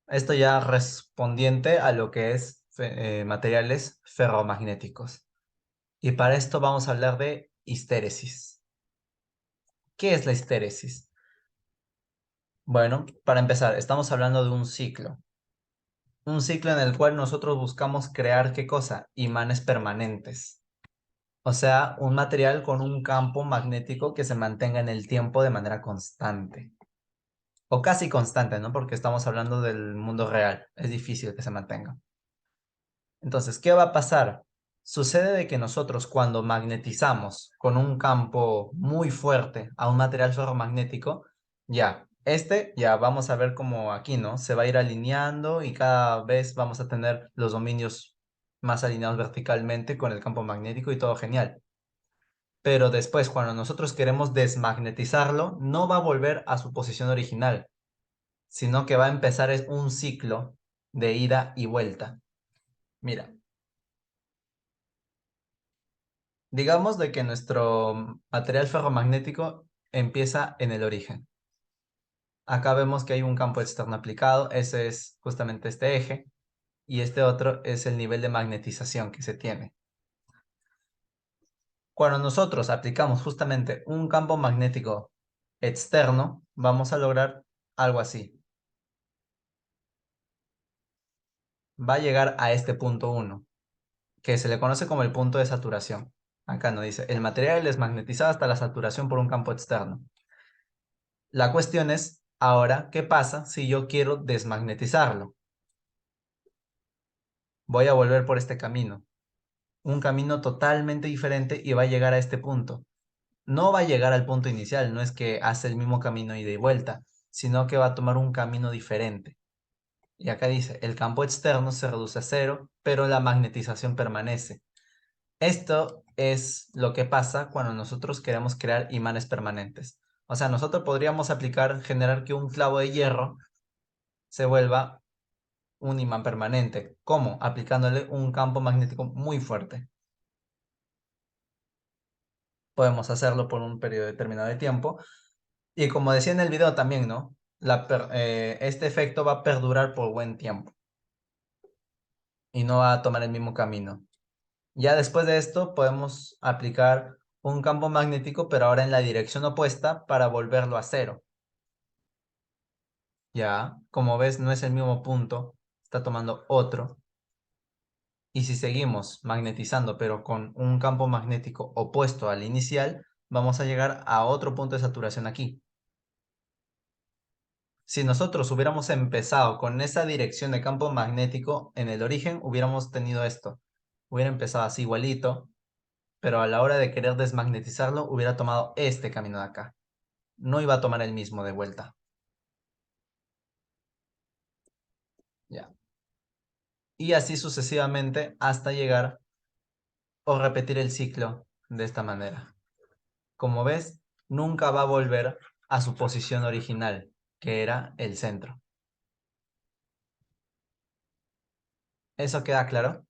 Esto ya respondiente a lo que es materiales ferromagnéticos. Y para esto vamos a hablar de histéresis. ¿Qué es la histéresis? Bueno, para empezar, estamos hablando de un ciclo. Un ciclo en el cual nosotros buscamos crear, ¿qué cosa? Imanes permanentes. O sea, un material con un campo magnético que se mantenga en el tiempo de manera constante. O casi constante, ¿no? Porque estamos hablando del mundo real. Es difícil que se mantenga. Entonces, ¿qué va a pasar? Sucede de que nosotros cuando magnetizamos con un campo muy fuerte a un material ferromagnético, ya vamos a ver como aquí, ¿no? Se va a ir alineando y cada vez vamos a tener los dominios más alineados verticalmente con el campo magnético y todo genial. Pero después, cuando nosotros queremos desmagnetizarlo, no va a volver a su posición original, sino que va a empezar un ciclo de ida y vuelta. Mira. Digamos de que nuestro material ferromagnético empieza en el origen. Acá vemos que hay un campo externo aplicado, ese es justamente este eje, y este otro es el nivel de magnetización que se tiene. Cuando nosotros aplicamos justamente un campo magnético externo, vamos a lograr algo así. Va a llegar a este punto 1, que se le conoce como el punto de saturación. Acá nos dice, el material es desmagnetizado hasta la saturación por un campo externo. La cuestión es, ahora, ¿qué pasa si yo quiero desmagnetizarlo? Voy a volver por este camino. Un camino totalmente diferente y va a llegar a este punto. No va a llegar al punto inicial, no es que hace el mismo camino ida y vuelta, sino que va a tomar un camino diferente. Y acá dice, el campo externo se reduce a cero, pero la magnetización permanece. Esto es lo que pasa cuando nosotros queremos crear imanes permanentes. O sea, nosotros podríamos generar que un clavo de hierro se vuelva un imán permanente. ¿Cómo? Aplicándole un campo magnético muy fuerte. Podemos hacerlo por un periodo determinado de tiempo. Y como decía en el video también, ¿no? Este efecto va a perdurar por buen tiempo y no va a tomar el mismo camino. Ya después de esto podemos aplicar un campo magnético, pero ahora en la dirección opuesta para volverlo a cero. Ya, como ves, no es el mismo punto, está tomando otro. Y si seguimos magnetizando, pero con un campo magnético opuesto al inicial, vamos a llegar a otro punto de saturación aquí. Si nosotros hubiéramos empezado con esa dirección de campo magnético en el origen, hubiéramos tenido esto. Hubiera empezado así igualito, pero a la hora de querer desmagnetizarlo, hubiera tomado este camino de acá. No iba a tomar el mismo de vuelta. Ya. Y así sucesivamente hasta llegar o repetir el ciclo de esta manera. Como ves, nunca va a volver a su posición original, que era el centro. ¿Eso queda claro?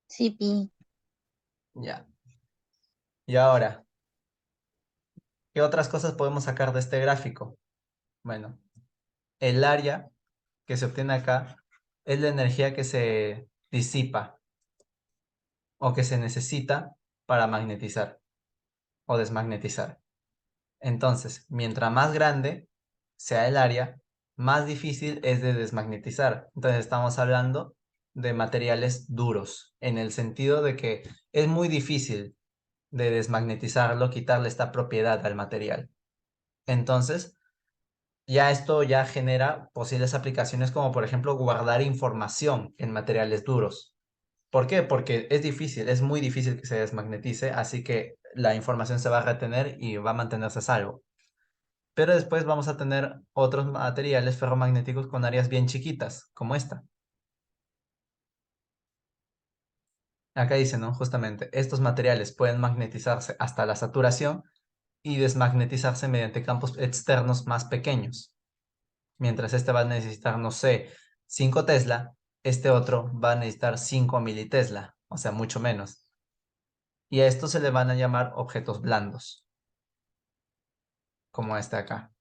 Sí, pi. Ya. Y ahora, ¿qué otras cosas podemos sacar de este gráfico? Bueno, el área que se obtiene acá es la energía que se disipa o que se necesita para magnetizar o desmagnetizar. Entonces, mientras más grande sea el área, más difícil es de desmagnetizar. Entonces, estamos hablando de materiales duros, en el sentido de que es muy difícil de desmagnetizarlo, quitarle esta propiedad al material. Entonces, ya esto ya genera posibles aplicaciones como, por ejemplo, guardar información en materiales duros. ¿Por qué? Porque es difícil, es muy difícil que se desmagnetice, así que la información se va a retener y va a mantenerse a salvo. Pero después vamos a tener otros materiales ferromagnéticos con áreas bien chiquitas, como esta. Acá dice, ¿no? Justamente, estos materiales pueden magnetizarse hasta la saturación y desmagnetizarse mediante campos externos más pequeños. Mientras este va a necesitar, no sé, 5 Tesla, este otro va a necesitar 5 militesla, o sea, mucho menos. Y a estos se le van a llamar objetos blandos, como este acá.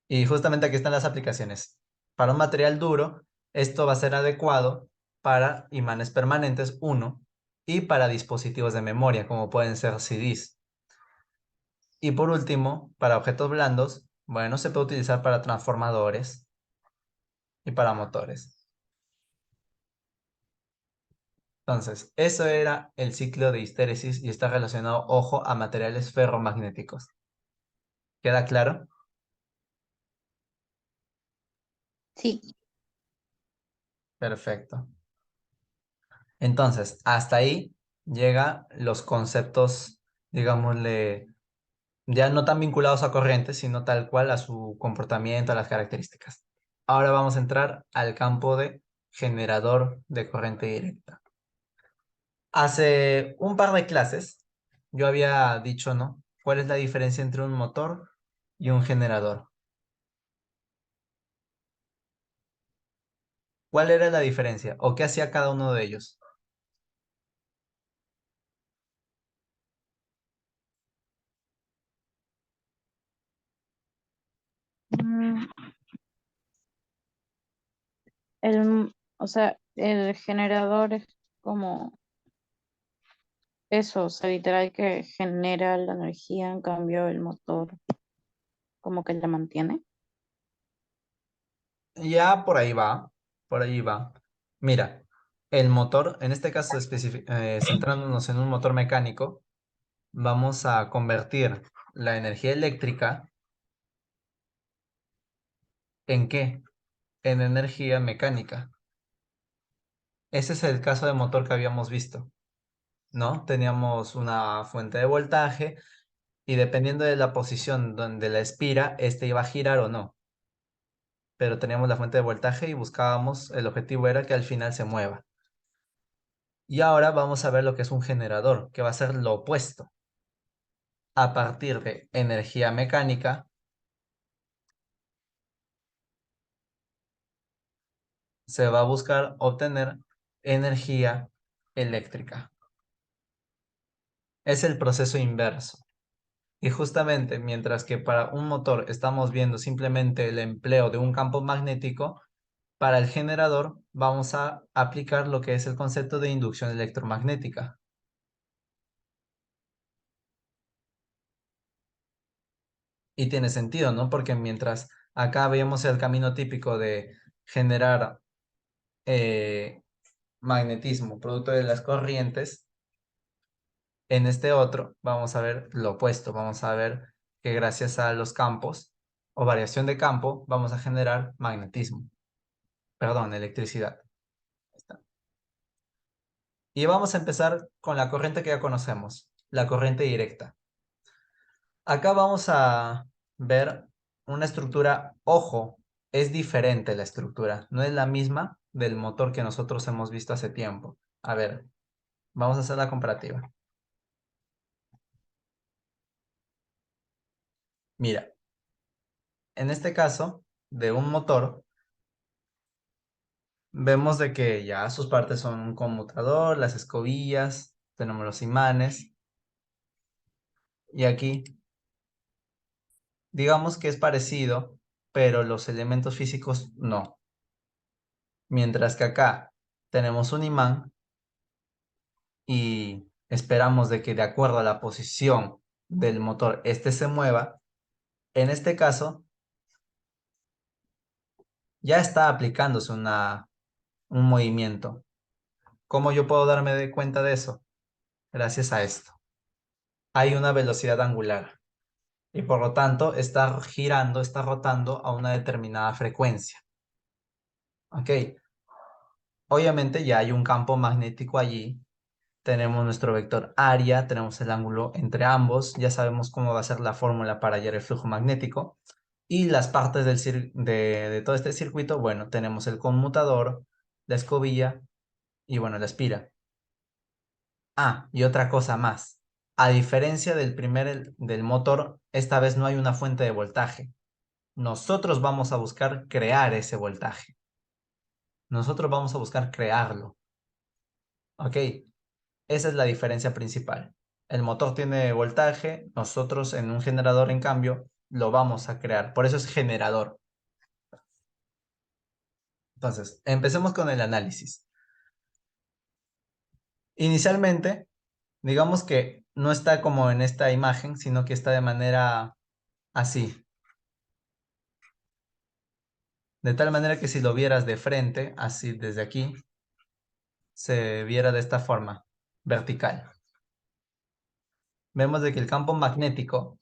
Y justamente aquí están las aplicaciones. Para un material duro, esto va a ser adecuado para imanes permanentes, uno, y para dispositivos de memoria, como pueden ser CDs. Y por último, para objetos blandos, bueno, se puede utilizar para transformadores y para motores. Entonces, eso era el ciclo de histéresis y está relacionado, ojo, a materiales ferromagnéticos. ¿Queda claro? Sí. Perfecto. Entonces, hasta ahí llega los conceptos, digámosle, ya no tan vinculados a corrientes, sino tal cual a su comportamiento, a las características. Ahora vamos a entrar al campo de generador de corriente directa. Hace un par de clases yo había dicho, ¿no? ¿Cuál es la diferencia entre un motor y un generador? ¿Cuál era la diferencia o qué hacía cada uno de ellos? Mm, o sea, el generador es como eso, o sea, literal que genera la energía, en cambio el motor como que la mantiene. Ya por ahí va, por ahí va. Mira, el motor, en este caso centrándonos en un motor mecánico, vamos a convertir la energía eléctrica ¿en qué? En energía mecánica. Ese es el caso de motor que habíamos visto, ¿no? Teníamos una fuente de voltaje Y dependiendo de la posición donde la espira, este iba a girar o no. Pero teníamos la fuente de voltaje y buscábamos, el objetivo era que al final se mueva. Y ahora vamos a ver lo que es un generador, que va a ser lo opuesto. A partir de energía mecánica, se va a buscar obtener energía eléctrica. Es el proceso inverso. Y justamente mientras que para un motor estamos viendo simplemente el empleo de un campo magnético, para el generador vamos a aplicar lo que es el concepto de inducción electromagnética. Y tiene sentido, ¿no? Porque mientras acá veíamos el camino típico de generar magnetismo producto de las corrientes, en este otro vamos a ver lo opuesto. Vamos a ver que gracias a los campos o variación de campo vamos a generar magnetismo. Perdón, electricidad. Ahí está. Y vamos a empezar con la corriente que ya conocemos, la corriente directa. Acá vamos a ver una estructura, ojo, es diferente la estructura, no es la misma del motor que nosotros hemos visto hace tiempo. A ver, vamos a hacer la comparativa. Mira, en este caso, de un motor, vemos de que ya sus partes son un conmutador, las escobillas, tenemos los imanes, y aquí, digamos que es parecido, pero los elementos físicos no. Mientras que acá tenemos un imán y esperamos de que de acuerdo a la posición del motor, este se mueva. En este caso, ya está aplicándose un movimiento. ¿Cómo yo puedo darme de cuenta de eso? Gracias a esto. Hay una velocidad angular y por lo tanto está girando, está rotando a una determinada frecuencia. ¿Ok? Obviamente ya hay un campo magnético allí. Tenemos nuestro vector área, tenemos el ángulo entre ambos, ya sabemos cómo va a ser la fórmula para hallar el flujo magnético. Y las partes de todo este circuito, bueno, tenemos el conmutador, la escobilla y bueno, la espira. Ah, y otra cosa más. A diferencia del motor, esta vez no hay una fuente de voltaje. Nosotros vamos a buscar crear ese voltaje. Nosotros vamos a buscar crearlo. ¿Ok? Esa es la diferencia principal. El motor tiene voltaje, nosotros en un generador, en cambio, lo vamos a crear. Por eso es generador. Entonces, empecemos con el análisis. Inicialmente, digamos que no está como en esta imagen, sino que está de manera así. De tal manera que si lo vieras de frente, así desde aquí, se viera de esta forma, vertical. Vemos de que el campo magnético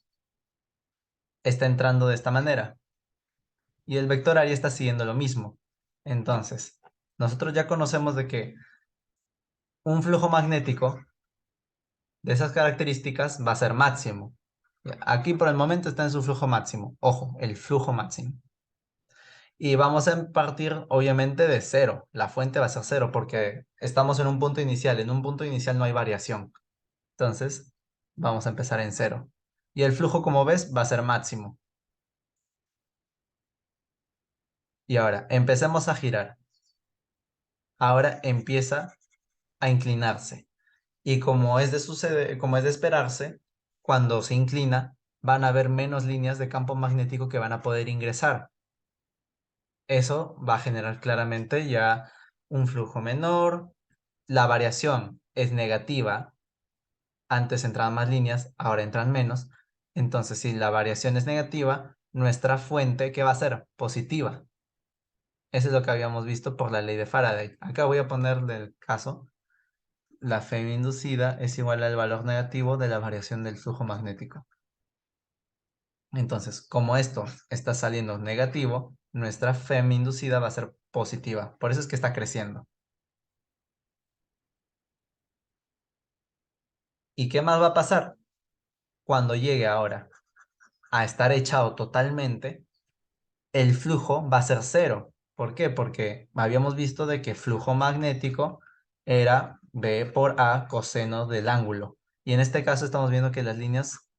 está entrando de esta manera. Y el vector área está siguiendo lo mismo. Entonces, nosotros ya conocemos de que un flujo magnético de esas características va a ser máximo. Aquí por el momento está en su flujo máximo. Ojo, el flujo máximo. Y vamos a partir obviamente de cero. La fuente va a ser cero porque estamos en un punto inicial. En un punto inicial no hay variación. Entonces, vamos a empezar en cero. Y el flujo, como ves, va a ser máximo. Y ahora, empecemos a girar. Ahora empieza a inclinarse. Y como es de esperarse, cuando se inclina, van a haber menos líneas de campo magnético que van a poder ingresar. Eso va a generar claramente ya un flujo menor. La variación es negativa. Antes entraban más líneas, ahora entran menos. Entonces, si la variación es negativa, nuestra fuente, ¿qué va a ser? Positiva. Eso es lo que habíamos visto por la ley de Faraday. Acá voy a ponerle el caso. La Fm inducida es igual al valor negativo de la variación del flujo magnético. Entonces, como esto está saliendo negativo, nuestra Fm inducida va a ser positiva. Por eso es que está creciendo. ¿Y qué más va a pasar? cuando llegue ahora a estar echado totalmente, el flujo va a ser cero. ¿Por qué? Porque habíamos visto de que flujo magnético era B por A coseno del ángulo. Y en este caso estamos viendo que las líneas,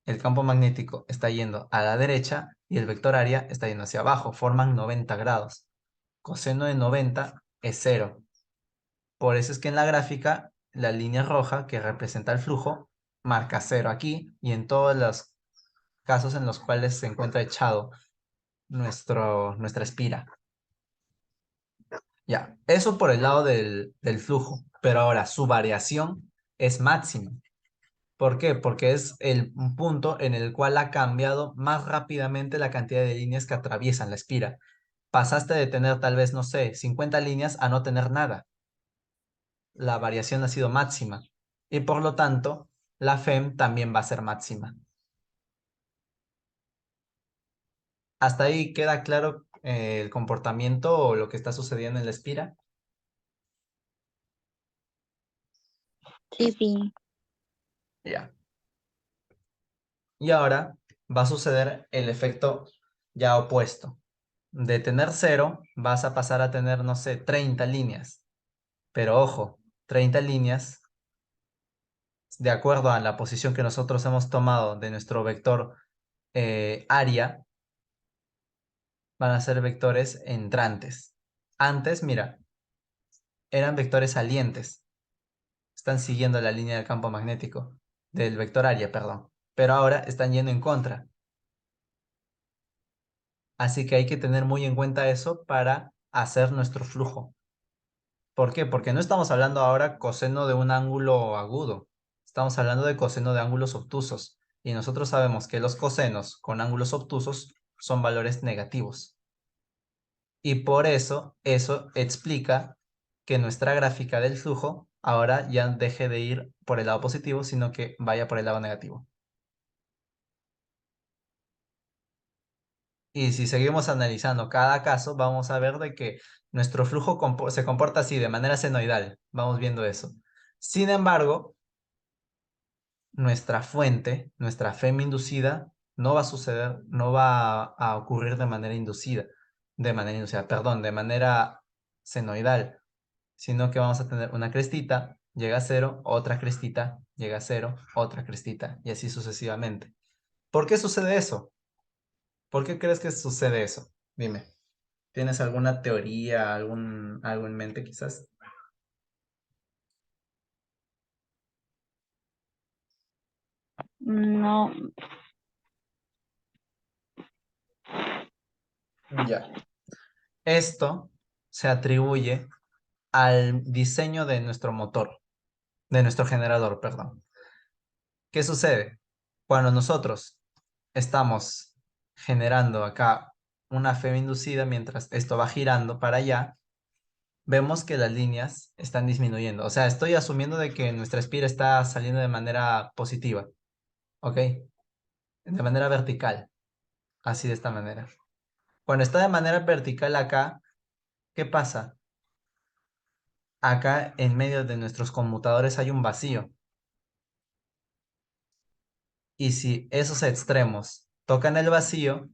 el campo magnético está yendo a la derecha y el vector área está yendo hacia abajo. Forman 90 grados. Coseno de 90 es cero. Por eso es que en la gráfica, la línea roja que representa el flujo marca cero aquí y en todos los casos en los cuales se encuentra echado nuestra espira. Ya, eso por el lado del flujo, pero ahora su variación es máxima. ¿Por qué? Porque es un punto en el cual ha cambiado más rápidamente la cantidad de líneas que atraviesan la espira. Pasaste de tener tal vez, no sé, 50 líneas a no tener nada. La variación ha sido máxima y por lo tanto la FEM también va a ser máxima. ¿Hasta ahí queda claro el comportamiento o lo que está sucediendo en la espira? Sí, Pi. Ya. Y ahora va a suceder el efecto ya opuesto. De tener 0 vas a pasar a tener, no sé, 30 líneas. Pero ojo, 30 líneas, de acuerdo a la posición que nosotros hemos tomado de nuestro vector área, van a ser vectores entrantes. Antes, mira, eran vectores salientes. Están siguiendo la línea del campo magnético, del vector área, perdón. Pero ahora están yendo en contra. Así que hay que tener muy en cuenta eso para hacer nuestro flujo. ¿Por qué? Porque no estamos hablando ahora coseno de un ángulo agudo. Estamos hablando de coseno de ángulos obtusos. Y nosotros sabemos que los cosenos con ángulos obtusos son valores negativos. Y por eso explica que nuestra gráfica del flujo ahora ya deje de ir por el lado positivo, sino que vaya por el lado negativo. Y si seguimos analizando cada caso, vamos a ver de que nuestro flujo se comporta así, de manera senoidal. Vamos viendo eso. Sin embargo, nuestra fuente, nuestra FEM inducida, no va a suceder, no va a ocurrir perdón, de manera senoidal, sino que vamos a tener una crestita, llega a cero, otra crestita, llega a cero, otra crestita, y así sucesivamente. ¿Por qué sucede eso? ¿Por qué crees que sucede eso? Dime, ¿tienes alguna teoría, algo en mente quizás? No, Ya. Esto se atribuye al diseño de nuestro motor, de nuestro generador, perdón. ¿Qué sucede? Cuando nosotros estamos generando acá una FEM inducida mientras esto va girando para allá, vemos que las líneas están disminuyendo. O sea, estoy asumiendo de que nuestra espira está saliendo de manera positiva, ¿ok? De manera vertical, así de esta manera. Cuando está de manera vertical acá, ¿qué pasa? Acá en medio de nuestros conmutadores hay un vacío. Y si esos extremos tocan el vacío,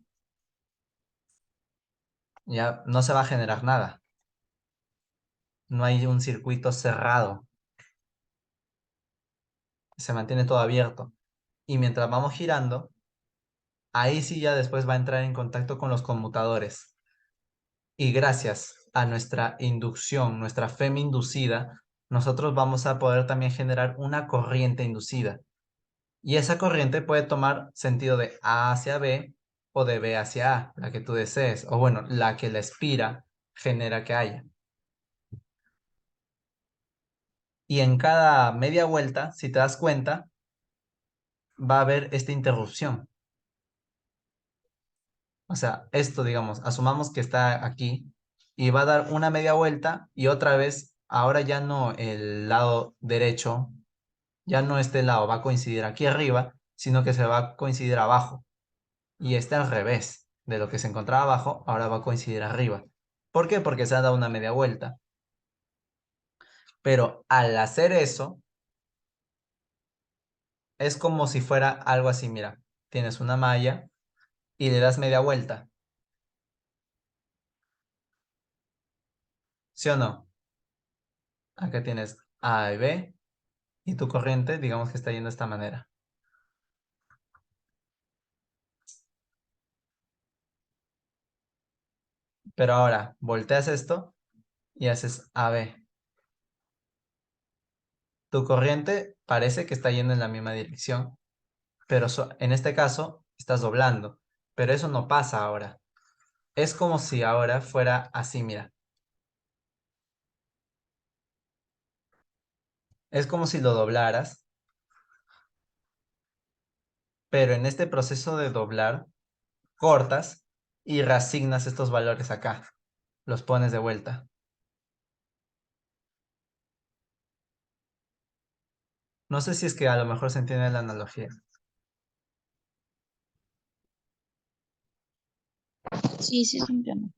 ya no se va a generar nada. No hay un circuito cerrado. Se mantiene todo abierto. Y mientras vamos girando, ahí sí ya después va a entrar en contacto con los conmutadores. Y gracias a nuestra inducción, nuestra FEM inducida, nosotros vamos a poder también generar una corriente inducida. Y esa corriente puede tomar sentido de A hacia B o de B hacia A, la que tú desees, o bueno, la que la espira genera que haya. Y en cada media vuelta, si te das cuenta, va a haber esta interrupción. O sea, esto, digamos, asumamos que está aquí y va a dar una media vuelta y otra vez, ahora ya no el lado derecho, ya no este lado va a coincidir aquí arriba, sino que se va a coincidir abajo. Y este al revés de lo que se encontraba abajo, ahora va a coincidir arriba. ¿Por qué? Porque se ha dado una media vuelta. Pero al hacer eso, es como si fuera algo así, mira, tienes una malla y le das media vuelta, ¿sí o no? Acá tienes A y B y tu corriente, digamos que está yendo de esta manera. Pero ahora volteas esto y haces AB. Tu corriente parece que está yendo en la misma dirección, pero en este caso estás doblando. Pero eso no pasa ahora. Es como si ahora fuera así, mira. Es como si lo doblaras, pero en este proceso de doblar, cortas y reasignas estos valores acá. Los pones de vuelta. No sé si es que a lo mejor se entiende la analogía. Sí, sí, se entiende.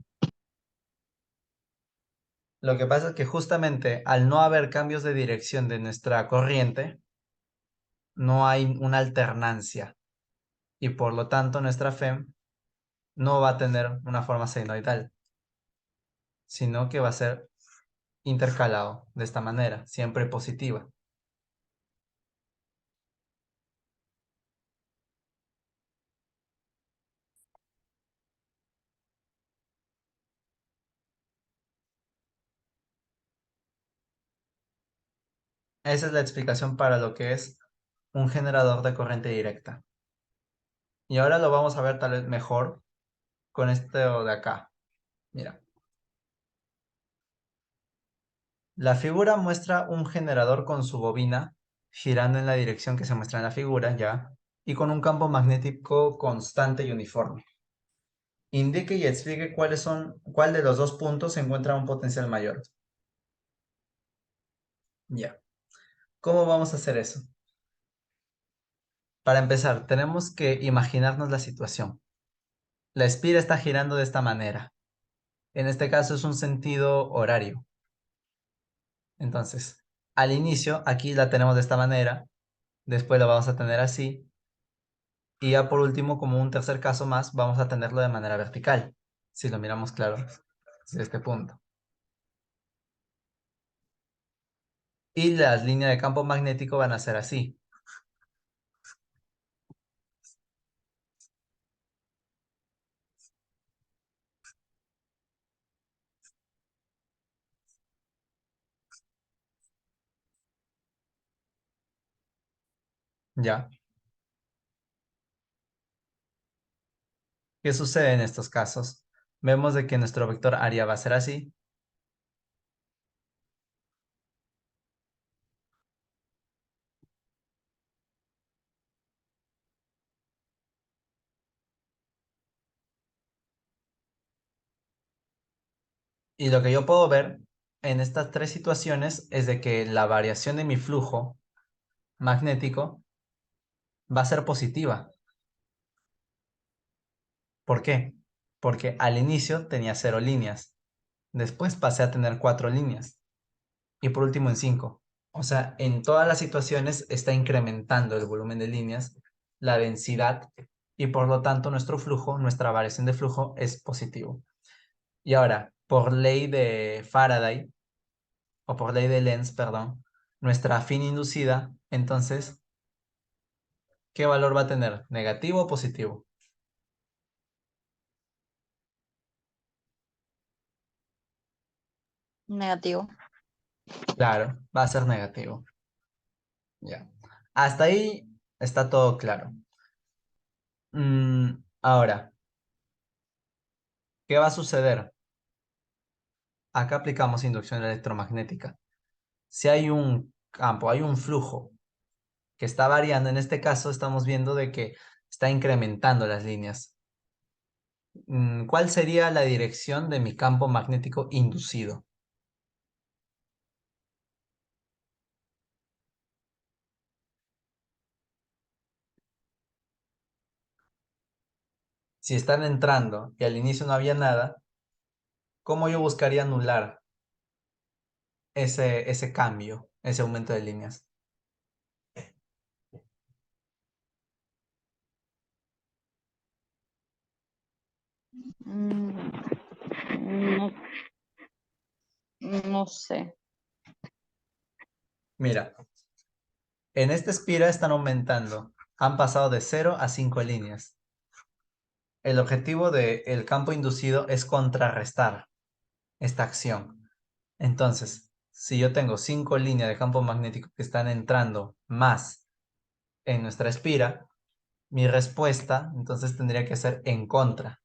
Lo que pasa es que justamente al no haber cambios de dirección de nuestra corriente, no hay una alternancia y por lo tanto nuestra FEM no va a tener una forma senoidal, sino que va a ser intercalado de esta manera, siempre positiva. Esa es la explicación para lo que es un generador de corriente directa. Y ahora lo vamos a ver tal vez mejor con esto de acá. Mira. La figura muestra un generador con su bobina girando en la dirección que se muestra en la figura, ya, y con un campo magnético constante y uniforme. Indique y explique cuál de los dos puntos se encuentra un potencial mayor. Ya. ¿Cómo vamos a hacer eso? Para empezar, tenemos que imaginarnos la situación. La espira está girando de esta manera. En este caso es un sentido horario. Entonces, al inicio, aquí la tenemos de esta manera. Después la vamos a tener así. Y ya por último, como un tercer caso más, vamos a tenerlo de manera vertical. Si lo miramos claro, desde este punto. Y las líneas de campo magnético van a ser así. ¿Ya? ¿Qué sucede en estos casos? Vemos de que nuestro vector área va a ser así. Y lo que yo puedo ver en estas tres situaciones es de que la variación de mi flujo magnético va a ser positiva. ¿Por qué? Porque al inicio tenía 0 líneas, después pasé a tener 4 líneas y por último en 5. O sea, en todas las situaciones está incrementando el volumen de líneas, la densidad y por lo tanto nuestro flujo, nuestra variación de flujo es positivo. Y ahora, por ley de Faraday, o por ley de Lenz, perdón, nuestra fin inducida, entonces, ¿qué valor va a tener? ¿Negativo o positivo? Negativo. Claro, va a ser negativo. Ya. Hasta ahí está todo claro. Ahora, ¿qué va a suceder? Acá aplicamos inducción electromagnética. Si hay un campo, hay un flujo que está variando, en este caso estamos viendo de que está incrementando las líneas. ¿Cuál sería la dirección de mi campo magnético inducido? Si están entrando y al inicio no había nada, ¿cómo yo buscaría anular ese cambio, ese aumento de líneas? Mm, No, no sé. Mira, en esta espira están aumentando. Han pasado de 0 a 5 líneas. El objetivo del campo inducido es contrarrestar esta acción. Entonces, si yo tengo 5 líneas de campo magnético que están entrando más en nuestra espira, mi respuesta entonces tendría que ser en contra.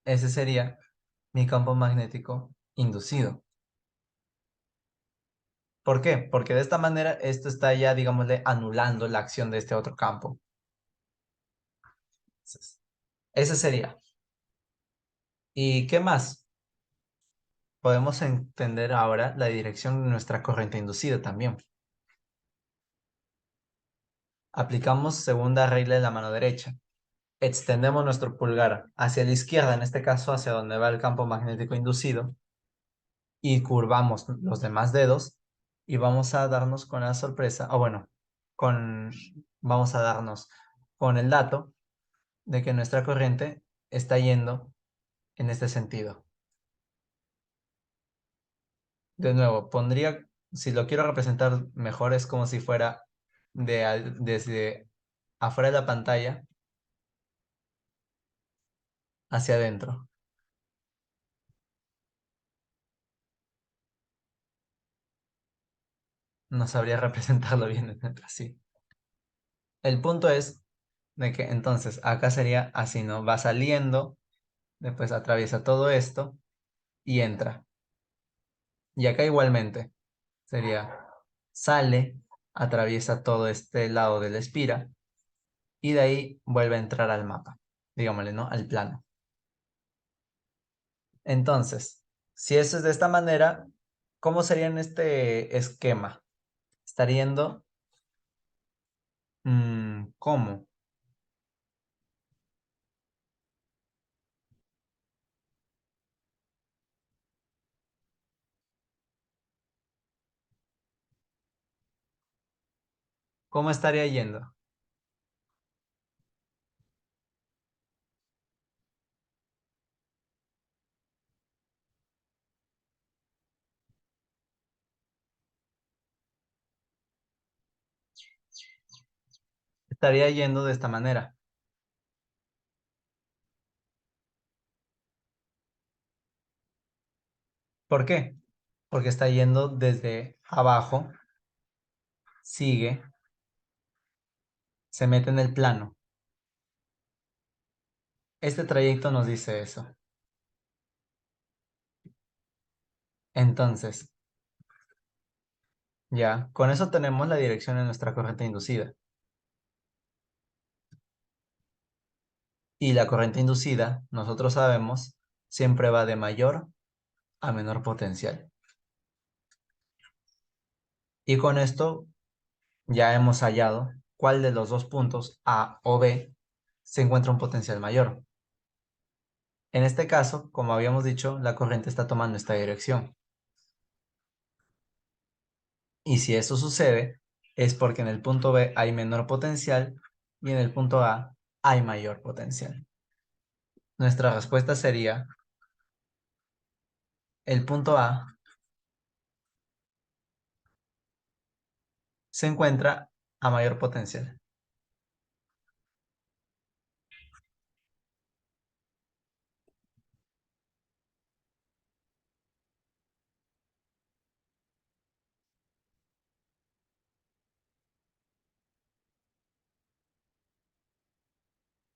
Ese sería mi campo magnético inducido. ¿Por qué? Porque de esta manera esto está ya, digámosle, anulando la acción de este otro campo. Entonces, ese sería. ¿Y qué más? Podemos entender ahora la dirección de nuestra corriente inducida también. Aplicamos segunda regla de la mano derecha. Extendemos nuestro pulgar hacia la izquierda, en este caso hacia donde va el campo magnético inducido, y curvamos los demás dedos y vamos a darnos con la sorpresa, o bueno, vamos a darnos con el dato de que nuestra corriente está yendo en este sentido. De nuevo, si lo quiero representar mejor, es como si fuera desde afuera de la pantalla hacia adentro. No sabría representarlo bien así. El punto es de que entonces acá sería así, ¿no? Va saliendo, después atraviesa todo esto y entra. Y acá igualmente sería sale, atraviesa todo este lado de la espira y de ahí vuelve a entrar al mapa, digámosle, ¿no? Al plano. Entonces, si eso es de esta manera, ¿cómo sería en este esquema? Estaría yendo, ¿cómo? ¿Cómo estaría yendo? Estaría yendo de esta manera. ¿Por qué? Porque está yendo desde abajo, sigue, se mete en el plano. Este trayecto nos dice eso. Entonces, ya, con eso tenemos la dirección de nuestra corriente inducida. Y la corriente inducida, nosotros sabemos, siempre va de mayor a menor potencial. Y con esto ya hemos hallado cuál de los dos puntos, A o B, se encuentra un potencial mayor. En este caso, como habíamos dicho, la corriente está tomando esta dirección. Y si eso sucede, es porque en el punto B hay menor potencial y en el punto A hay mayor potencial. Nuestra respuesta sería, el punto A se encuentra a mayor potencial.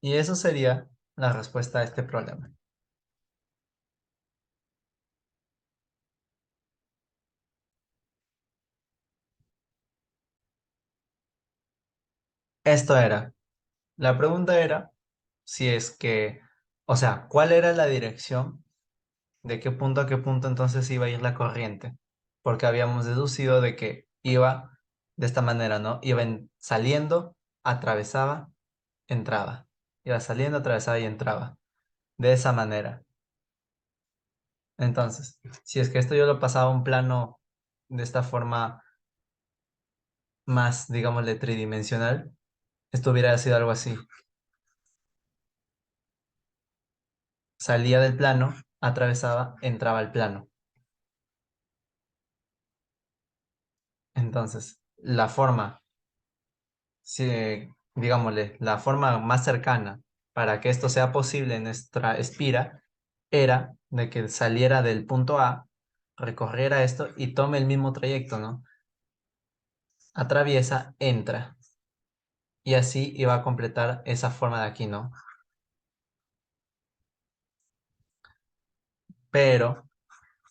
Y eso sería la respuesta a este problema. Esto era. La pregunta era si es que, o sea, ¿cuál era la dirección? ¿De qué punto a qué punto entonces iba a ir la corriente? Porque habíamos deducido de que iba de esta manera, ¿no? Saliendo, atravesaba, entraba. Iba saliendo, atravesaba y entraba. De esa manera. Entonces, si es que esto yo lo pasaba a un plano de esta forma más, digámosle, tridimensional, Esto hubiera sido algo así. Salía del plano, atravesaba, entraba al plano. Entonces, la forma, si, digámosle, la forma más cercana para que esto sea posible en nuestra espira era de que saliera del punto A, recorriera esto y tome el mismo trayecto, ¿no? Atraviesa, entra. Y así iba a completar esa forma de aquí, ¿no? Pero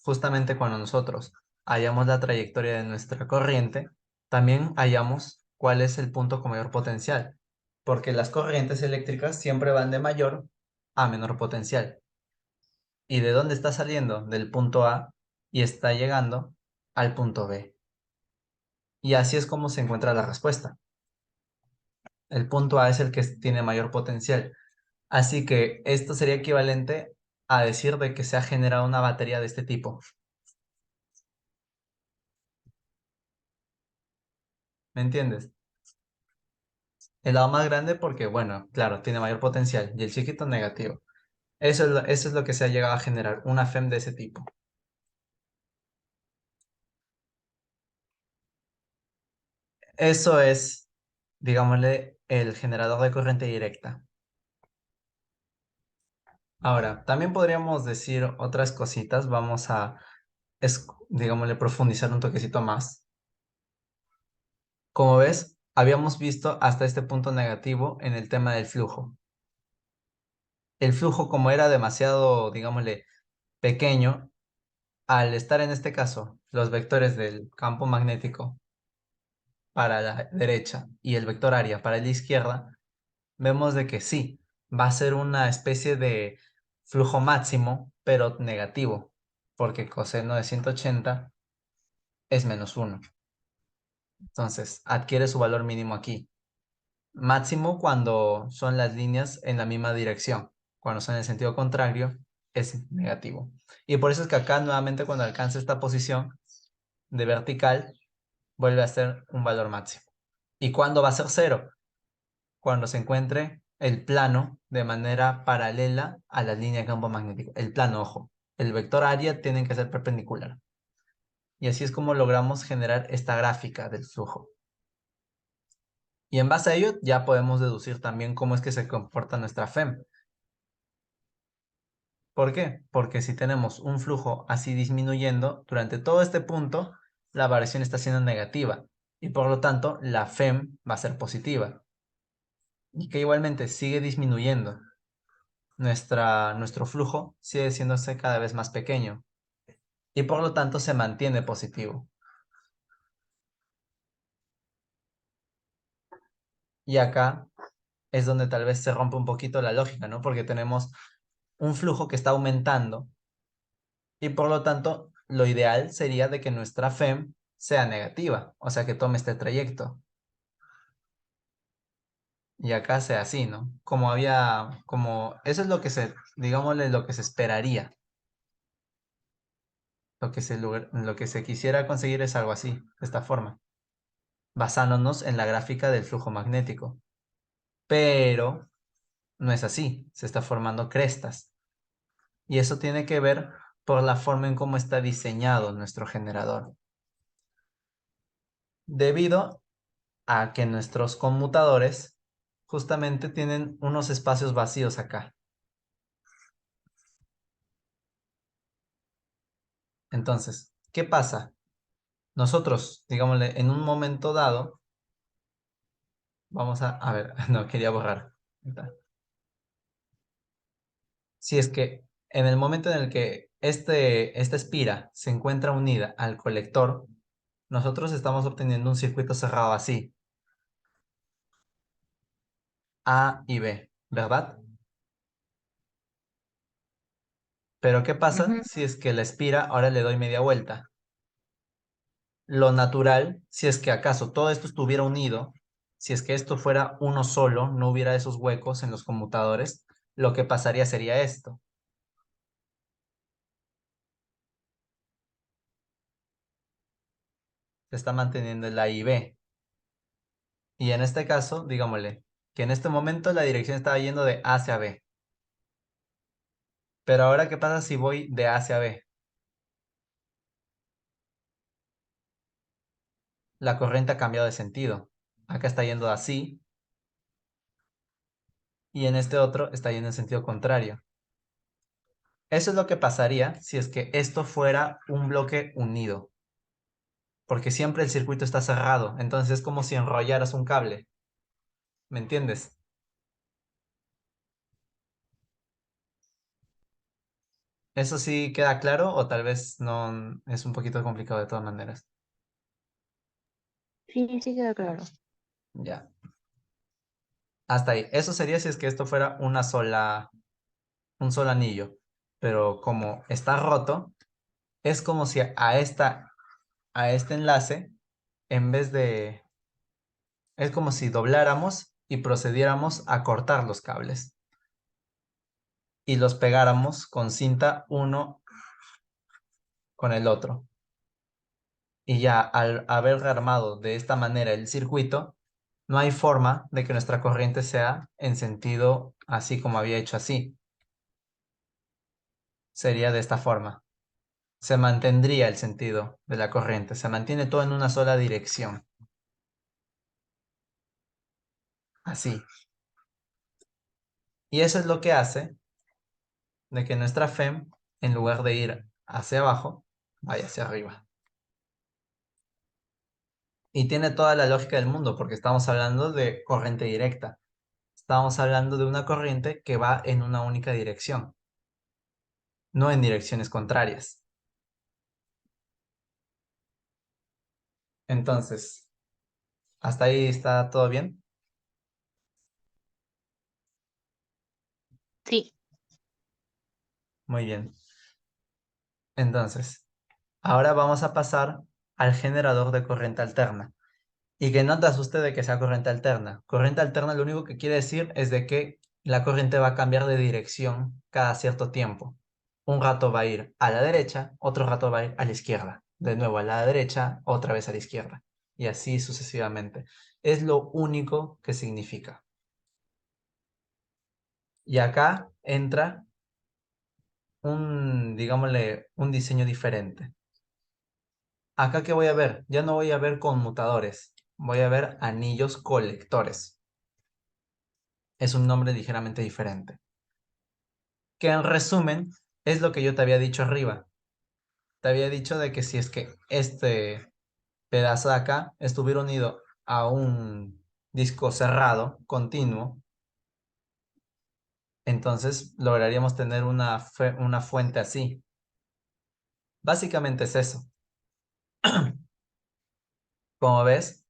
justamente cuando nosotros hallamos la trayectoria de nuestra corriente, también hallamos cuál es el punto con mayor potencial, porque las corrientes eléctricas siempre van de mayor a menor potencial. ¿Y de dónde está saliendo? Del punto A y está llegando al punto B. Y así es como se encuentra la respuesta. El punto A es el que tiene mayor potencial. Así que esto sería equivalente a decir de que se ha generado una batería de este tipo. ¿Me entiendes? El lado más grande porque, bueno, claro, tiene mayor potencial y el chiquito negativo. Eso es lo que se ha llegado a generar, una FEM de ese tipo. Eso es, digámosle, el generador de corriente directa. Ahora, también podríamos decir otras cositas. Vamos a, digámosle, profundizar un toquecito más. Como ves, habíamos visto hasta este punto negativo en el tema del flujo. El flujo, como era demasiado, digámosle, pequeño, al estar en este caso los vectores del campo magnético para la derecha y el vector área para la izquierda, vemos de que sí, va a ser una especie de flujo máximo, pero negativo, porque coseno de 180 es -1. Entonces, adquiere su valor mínimo aquí. Máximo cuando son las líneas en la misma dirección. Cuando son en el sentido contrario, es negativo. Y por eso es que acá nuevamente cuando alcanza esta posición de vertical, vuelve a ser un valor máximo. ¿Y cuándo va a ser cero? Cuando se encuentre el plano de manera paralela a la línea de campo magnético. El plano, ojo. El vector área tiene que ser perpendicular. Y así es como logramos generar esta gráfica del flujo. Y en base a ello ya podemos deducir también cómo es que se comporta nuestra FEM. ¿Por qué? Porque si tenemos un flujo así disminuyendo, durante todo este punto, la variación está siendo negativa. Y por lo tanto, la FEM va a ser positiva. Y que igualmente sigue disminuyendo. Nuestro flujo sigue siéndose cada vez más pequeño. Y por lo tanto se mantiene positivo. Y acá es donde tal vez se rompe un poquito la lógica, ¿no? Porque tenemos un flujo que está aumentando y por lo tanto lo ideal sería de que nuestra FEM sea negativa, o sea que tome este trayecto. Y acá sea así, ¿no? Eso es lo que digámosle, lo que se esperaría. Lo que se quisiera conseguir es algo así, de esta forma, basándonos en la gráfica del flujo magnético. Pero no es así, se está formando crestas. Y eso tiene que ver por la forma en cómo está diseñado nuestro generador. Debido a que nuestros conmutadores justamente tienen unos espacios vacíos acá. Entonces, ¿qué pasa? Nosotros, digámosle, en un momento dado, a ver, no, quería borrar. Si es que en el momento en el que esta espira se encuentra unida al colector, nosotros estamos obteniendo un circuito cerrado así, A y B, ¿verdad? Pero ¿qué pasa Ujú. si es que la espira ahora le doy media vuelta? Lo natural, si es que acaso todo esto estuviera unido, si es que esto fuera uno solo, no hubiera esos huecos en los conmutadores, lo que pasaría sería esto. Se está manteniendo el A y B. Y en este caso, digámosle, que en este momento la dirección estaba yendo de A hacia B. Pero ahora, ¿qué pasa si voy de A hacia B? La corriente ha cambiado de sentido. Acá está yendo así y en este otro está yendo en sentido contrario. Eso es lo que pasaría si es que esto fuera un bloque unido, porque siempre el circuito está cerrado, entonces es como si enrollaras un cable, ¿me entiendes? ¿Eso sí queda claro o tal vez no es un poquito complicado de todas maneras? Sí, sí queda claro. Ya, hasta ahí. Eso sería si es que esto fuera un solo anillo, pero como está roto, es como si a este enlace, en vez de, es como si dobláramos y procediéramos a cortar los cables y los pegáramos con cinta uno con el otro. Y ya al haber armado de esta manera el circuito, no hay forma de que nuestra corriente sea en sentido así como había hecho así. Sería de esta forma. Se mantendría el sentido de la corriente, se mantiene todo en una sola dirección. Así. Y eso es lo que hace de que nuestra FEM, en lugar de ir hacia abajo, vaya hacia arriba. Y tiene toda la lógica del mundo, porque estamos hablando de corriente directa. Estamos hablando de una corriente que va en una única dirección, no en direcciones contrarias. Entonces, ¿hasta ahí está todo bien? Sí, Muy bien. Entonces, ahora vamos a pasar al generador de corriente alterna. Y que no te asuste de que sea corriente alterna. Corriente alterna lo único que quiere decir es de que la corriente va a cambiar de dirección cada cierto tiempo. Un rato va a ir a la derecha, otro rato va a ir a la izquierda. De nuevo a la derecha, otra vez a la izquierda. Y así sucesivamente. Es lo único que significa. Y acá entra digámosle, un diseño diferente. Acá que voy a ver, ya no voy a ver conmutadores, voy a ver anillos colectores. Es un nombre ligeramente diferente. Que en resumen es lo que yo te había dicho arriba. Te había dicho de que si es que este pedazo de acá estuviera unido a un disco cerrado, continuo, entonces lograríamos tener una fuente así. Básicamente es eso. Como ves,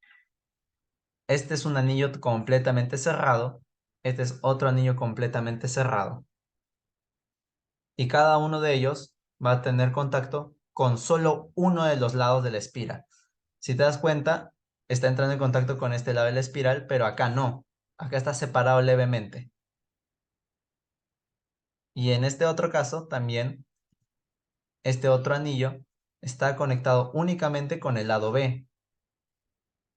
este es un anillo completamente cerrado, este es otro anillo completamente cerrado. Y cada uno de ellos va a tener contacto con solo uno de los lados de la espiral. Si te das cuenta, está entrando en contacto con este lado de la espiral, pero acá no. Acá está separado levemente. Y en este otro caso, también, este otro anillo está conectado únicamente con el lado B.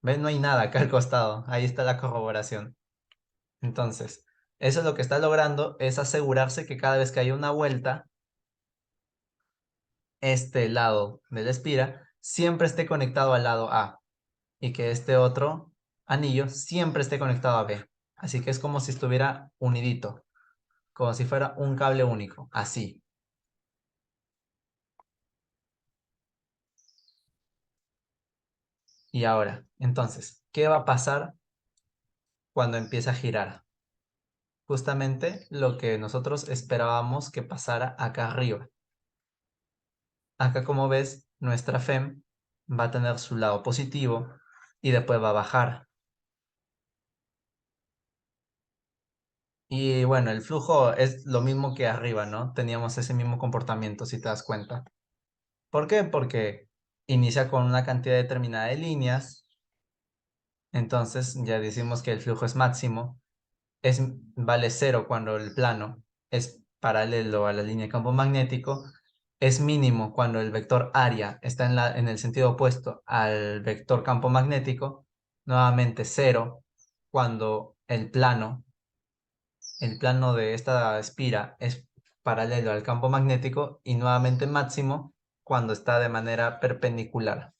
¿Ves? No hay nada acá al costado. Ahí está la corroboración. Entonces, eso es lo que está logrando, es asegurarse que cada vez que hay una vuelta, este lado de la espira siempre esté conectado al lado A y que este otro anillo siempre esté conectado a B. Así que es como si estuviera unidito, como si fuera un cable único, así. Y ahora, entonces, ¿qué va a pasar cuando empiece a girar? Justamente lo que nosotros esperábamos que pasara acá arriba. Acá, como ves, nuestra FEM va a tener su lado positivo y después va a bajar. Y bueno, el flujo es lo mismo que arriba, ¿no? Teníamos ese mismo comportamiento, si te das cuenta. ¿Por qué? Porque inicia con una cantidad determinada de líneas, entonces ya decimos que el flujo es máximo, vale cero cuando el plano es paralelo a la línea de campo magnético, es mínimo cuando el vector área está en el sentido opuesto al vector campo magnético, nuevamente cero cuando el plano de esta espira es paralelo al campo magnético y nuevamente máximo cuando está de manera perpendicular.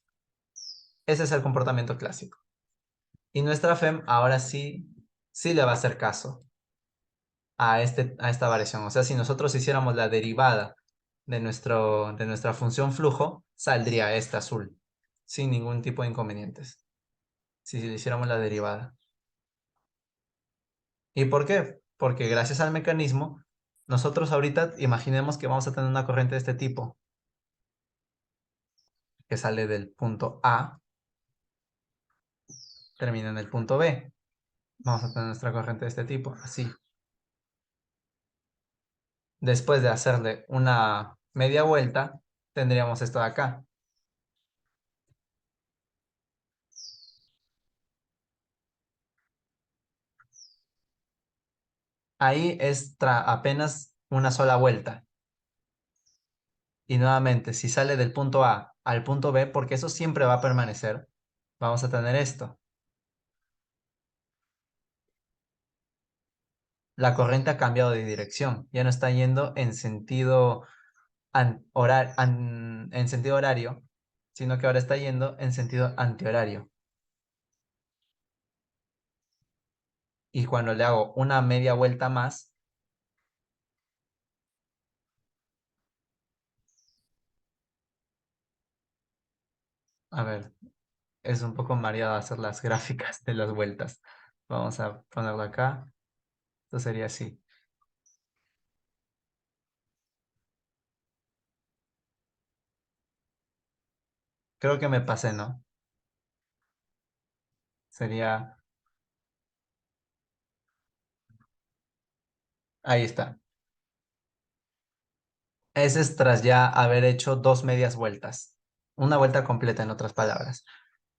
Ese es el comportamiento clásico. Y nuestra FEM ahora sí le va a hacer caso a esta variación. O sea, si nosotros hiciéramos la derivada de nuestra función flujo, saldría este azul, sin ningún tipo de inconvenientes. Si le hiciéramos la derivada. ¿Y por qué? Porque gracias al mecanismo, nosotros ahorita imaginemos que vamos a tener una corriente de este tipo, que sale del punto A, termina en el punto B. Vamos a tener nuestra corriente de este tipo, así. Después de hacerle una media vuelta, tendríamos esto de acá. Ahí es apenas una sola vuelta. Y nuevamente, si sale del punto A al punto B, porque eso siempre va a permanecer, vamos a tener esto. La corriente ha cambiado de dirección, ya no está yendo en sentido, en sentido horario, sino que ahora está yendo en sentido antihorario. Y cuando le hago una media vuelta más, a ver, es un poco mareado hacer las gráficas de las vueltas. Vamos a ponerlo acá. Esto sería así. Creo que me pasé, ¿no? Sería... Ahí está. Ese es tras ya haber hecho dos medias vueltas. Una vuelta completa, en otras palabras.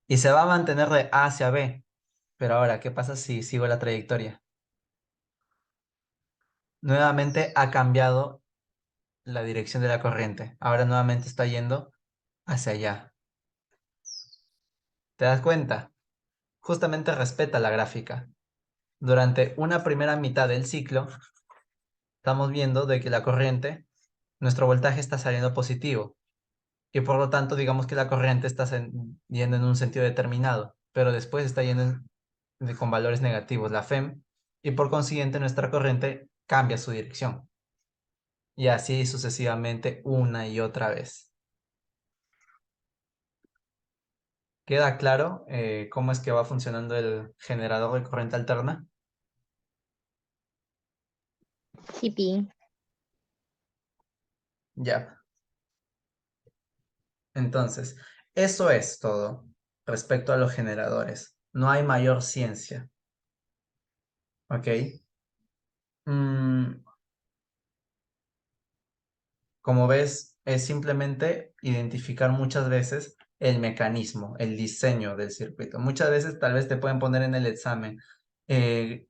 Y se va a mantener de A hacia B. Pero ahora, ¿qué pasa si sigo la trayectoria? Nuevamente ha cambiado la dirección de la corriente. Ahora nuevamente está yendo hacia allá. ¿Te das cuenta? Justamente respeta la gráfica. Durante una primera mitad del ciclo, estamos viendo de que la corriente, nuestro voltaje está saliendo positivo. Y por lo tanto, digamos que la corriente está yendo en un sentido determinado. Pero después está yendo con valores negativos, la FEM. Y por consiguiente, nuestra corriente cambia su dirección. Y así sucesivamente una y otra vez. ¿Queda claro cómo es que va funcionando el generador de corriente alterna? Sí, pi. Ya. Entonces, eso es todo respecto a los generadores. No hay mayor ciencia. ¿Ok? Mm, como ves, es simplemente identificar muchas veces el mecanismo, el diseño del circuito. Muchas veces tal vez te pueden poner en el examen, eh,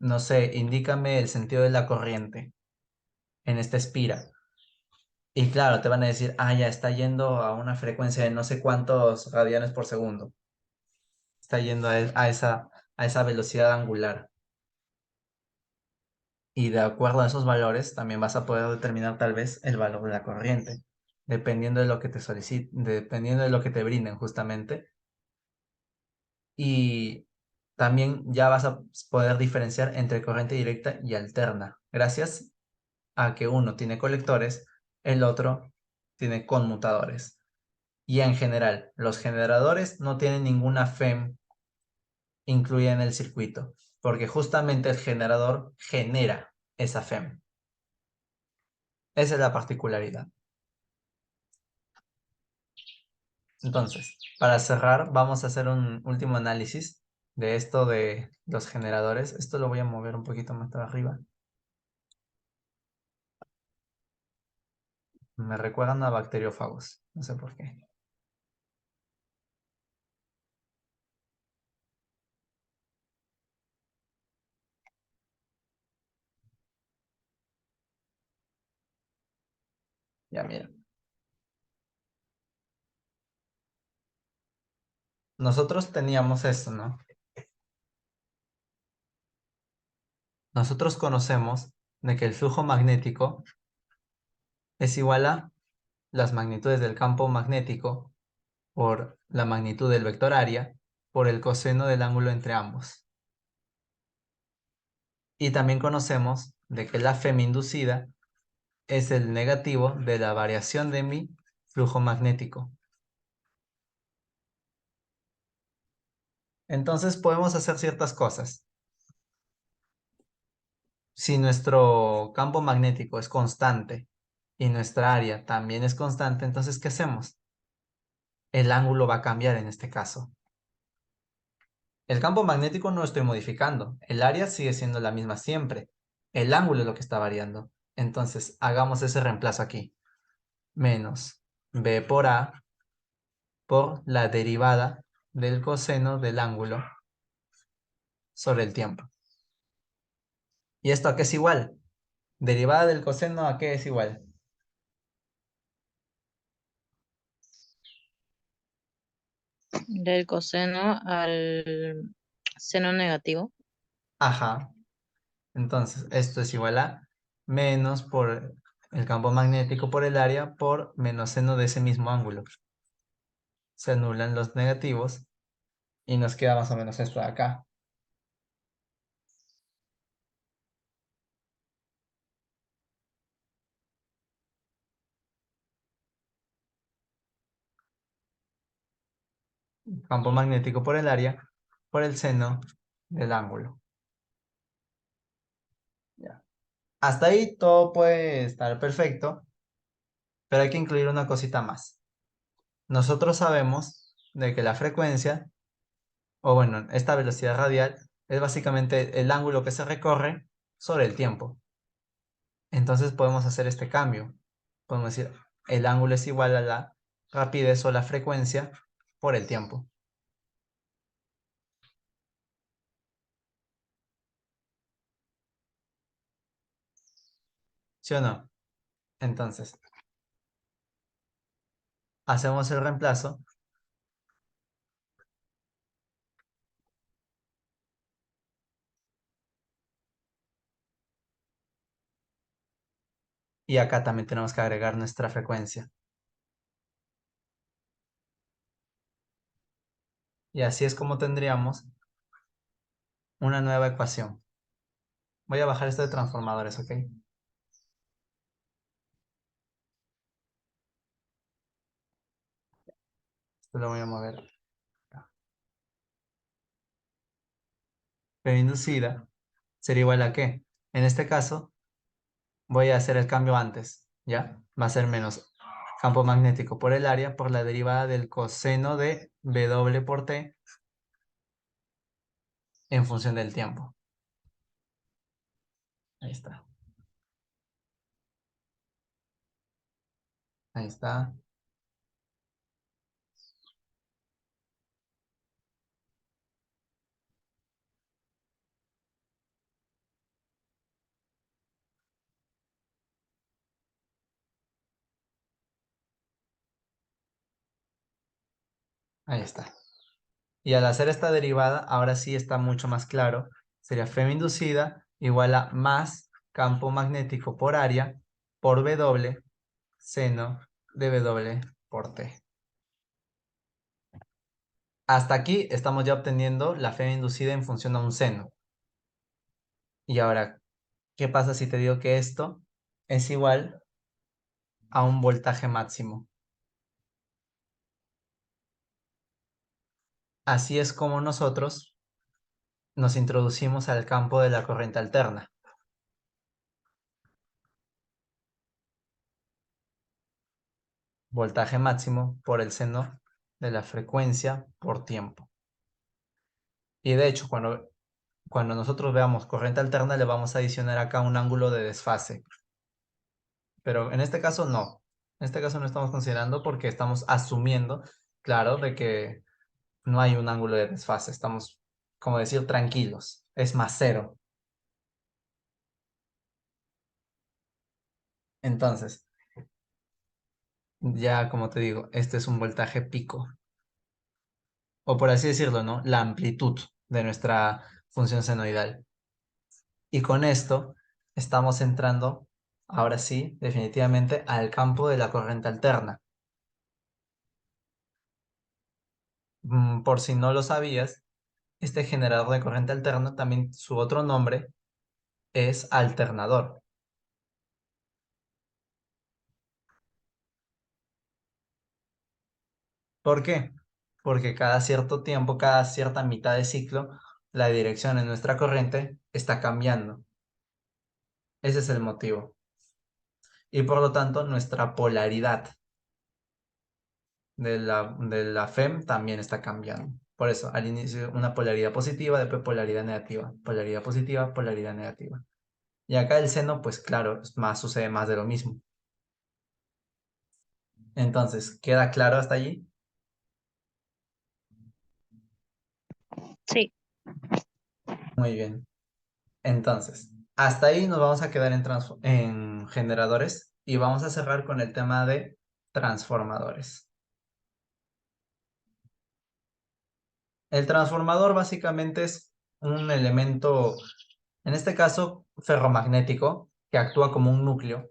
no sé, indícame el sentido de la corriente en esta espira. Y claro, te van a decir, ah, ya está yendo a una frecuencia de no sé cuántos radianes por segundo. Está yendo a esa velocidad angular. Y de acuerdo a esos valores, también vas a poder determinar tal vez el valor de la corriente, dependiendo de lo que te soliciten, dependiendo de lo que te brinden justamente. Y también ya vas a poder diferenciar entre corriente directa y alterna, gracias a que uno tiene colectores, el otro tiene conmutadores. Y en general, los generadores no tienen ninguna FEM incluida en el circuito, porque justamente el generador genera esa FEM. Esa es la particularidad. Entonces, para cerrar, vamos a hacer un último análisis de esto de los generadores. Esto lo voy a mover un poquito más para arriba. Me recuerdan a bacteriófagos, no sé por qué. Ya miren. Nosotros teníamos esto, ¿no? nosotros conocemos de que el flujo magnético es igual a las magnitudes del campo magnético por la magnitud del vector área por el coseno del ángulo entre ambos. Y también conocemos de que la Fm inducida es el negativo de la variación de mi flujo magnético. Entonces podemos hacer ciertas cosas. Si nuestro campo magnético es constante y nuestra área también es constante, entonces ¿qué hacemos? El ángulo va a cambiar en este caso. El campo magnético no lo estoy modificando. El área sigue siendo la misma siempre. El ángulo es lo que está variando. Entonces hagamos ese reemplazo aquí. Menos b por a por la derivada del coseno del ángulo sobre el tiempo. ¿Y esto a qué es igual? Derivada del coseno, ¿a qué es igual? Del coseno al seno negativo. Ajá. Entonces, esto es igual a menos por el campo magnético por el área por menos seno de ese mismo ángulo. Se anulan los negativos y nos queda más o menos esto de acá. Campo magnético por el área por el seno del ángulo. Ya. Hasta ahí todo puede estar perfecto, pero hay que incluir una cosita más. Nosotros sabemos de que la frecuencia, o bueno, esta velocidad radial, es básicamente el ángulo que se recorre sobre el tiempo. Entonces podemos hacer este cambio. Podemos decir, el ángulo es igual a la rapidez o la frecuencia por el tiempo. ¿Sí o no? Entonces, hacemos el reemplazo. Y acá también tenemos que agregar nuestra frecuencia. Y así es como tendríamos una nueva ecuación. Voy a bajar esto de transformadores, ¿ok? Esto lo voy a mover. P inducida sería igual a ¿qué? En este caso, voy a hacer el cambio antes, ¿ya? Va a ser menos campo magnético por el área por la derivada del coseno de W por T en función del tiempo. Ahí está. Ahí está. Ahí está. Y al hacer esta derivada, ahora sí está mucho más claro. Sería F inducida igual a más campo magnético por área por W seno de W por T. Hasta aquí estamos ya obteniendo la F inducida en función a un seno. Y ahora, ¿qué pasa si te digo que esto es igual a un voltaje máximo? Así es como nosotros nos introducimos al campo de la corriente alterna. Voltaje máximo por el seno de la frecuencia por tiempo. Y de hecho, cuando nosotros veamos corriente alterna, le vamos a adicionar acá un ángulo de desfase. Pero en este caso no. En este caso no estamos considerando porque estamos asumiendo, claro, de que no hay un ángulo de desfase. Estamos, como decir, tranquilos. Es más cero. Entonces, ya como te digo, este es un voltaje pico. O por así decirlo, ¿no? La amplitud de nuestra función senoidal. Y con esto estamos entrando, ahora sí, definitivamente, al campo de la corriente alterna. Por si no lo sabías, este generador de corriente alterna, también su otro nombre es alternador. ¿Por qué? Porque cada cierto tiempo, cada cierta mitad de ciclo, la dirección de nuestra corriente está cambiando. Ese es el motivo. Y por lo tanto, nuestra polaridad de la FEM también está cambiando. Por eso, al inicio una polaridad positiva, después polaridad negativa. Polaridad positiva, polaridad negativa. Y acá el seno, pues claro, sucede más de lo mismo. Entonces, ¿queda claro hasta allí? Sí. Muy bien. Entonces, hasta ahí nos vamos a quedar en generadores y vamos a cerrar con el tema de transformadores. El transformador básicamente es un elemento, en este caso, ferromagnético, que actúa como un núcleo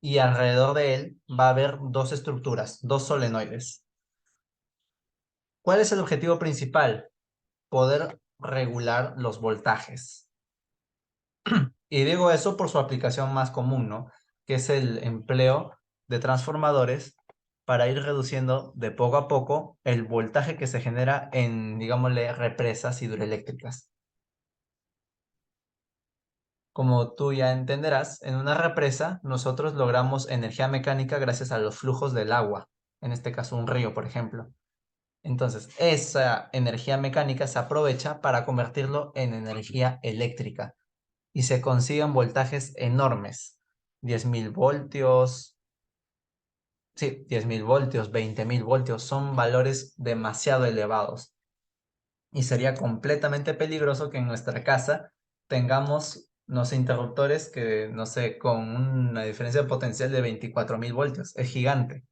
y alrededor de él va a haber dos estructuras, dos solenoides. ¿Cuál es el objetivo principal? Poder regular los voltajes. Y digo eso por su aplicación más común, ¿no? Que es el empleo de transformadores para ir reduciendo de poco a poco el voltaje que se genera en, digámosle, represas hidroeléctricas. Como tú ya entenderás, en una represa nosotros logramos energía mecánica gracias a los flujos del agua, en este caso un río, por ejemplo. Entonces, esa energía mecánica se aprovecha para convertirlo en energía eléctrica y se consiguen voltajes enormes, 10.000 voltios, sí, 10.000 voltios, 20.000 voltios, son valores demasiado elevados y sería completamente peligroso que en nuestra casa tengamos, no sé, interruptores que, no sé, con una diferencia de potencial de 24.000 voltios, es gigante.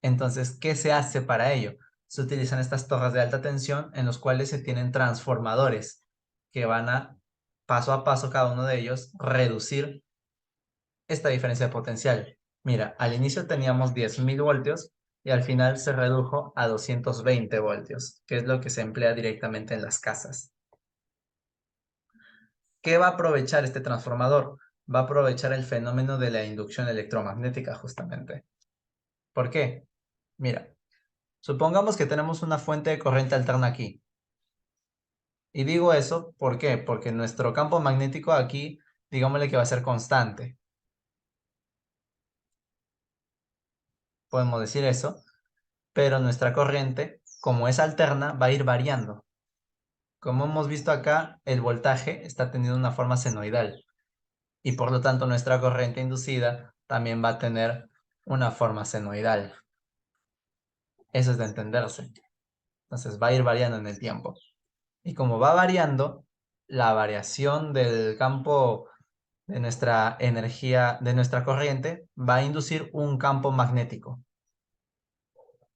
Entonces, ¿qué se hace para ello? Se utilizan estas torres de alta tensión en los cuales se tienen transformadores que van a, paso a paso, cada uno de ellos, reducir esta diferencia de potencial. Mira, al inicio teníamos 10.000 voltios y al final se redujo a 220 voltios, que es lo que se emplea directamente en las casas. ¿Qué va a aprovechar este transformador? Va a aprovechar el fenómeno de la inducción electromagnética, justamente. ¿Por qué? Mira, supongamos que tenemos una fuente de corriente alterna aquí. Y digo eso, ¿por qué? Porque nuestro campo magnético aquí, digámosle que va a ser constante. Podemos decir eso, pero nuestra corriente, como es alterna, va a ir variando. Como hemos visto acá, el voltaje está teniendo una forma senoidal y por lo tanto nuestra corriente inducida también va a tener una forma senoidal. Eso es de entenderse. Entonces va a ir variando en el tiempo. Y como va variando, la variación del campo de nuestra energía, de nuestra corriente, va a inducir un campo magnético.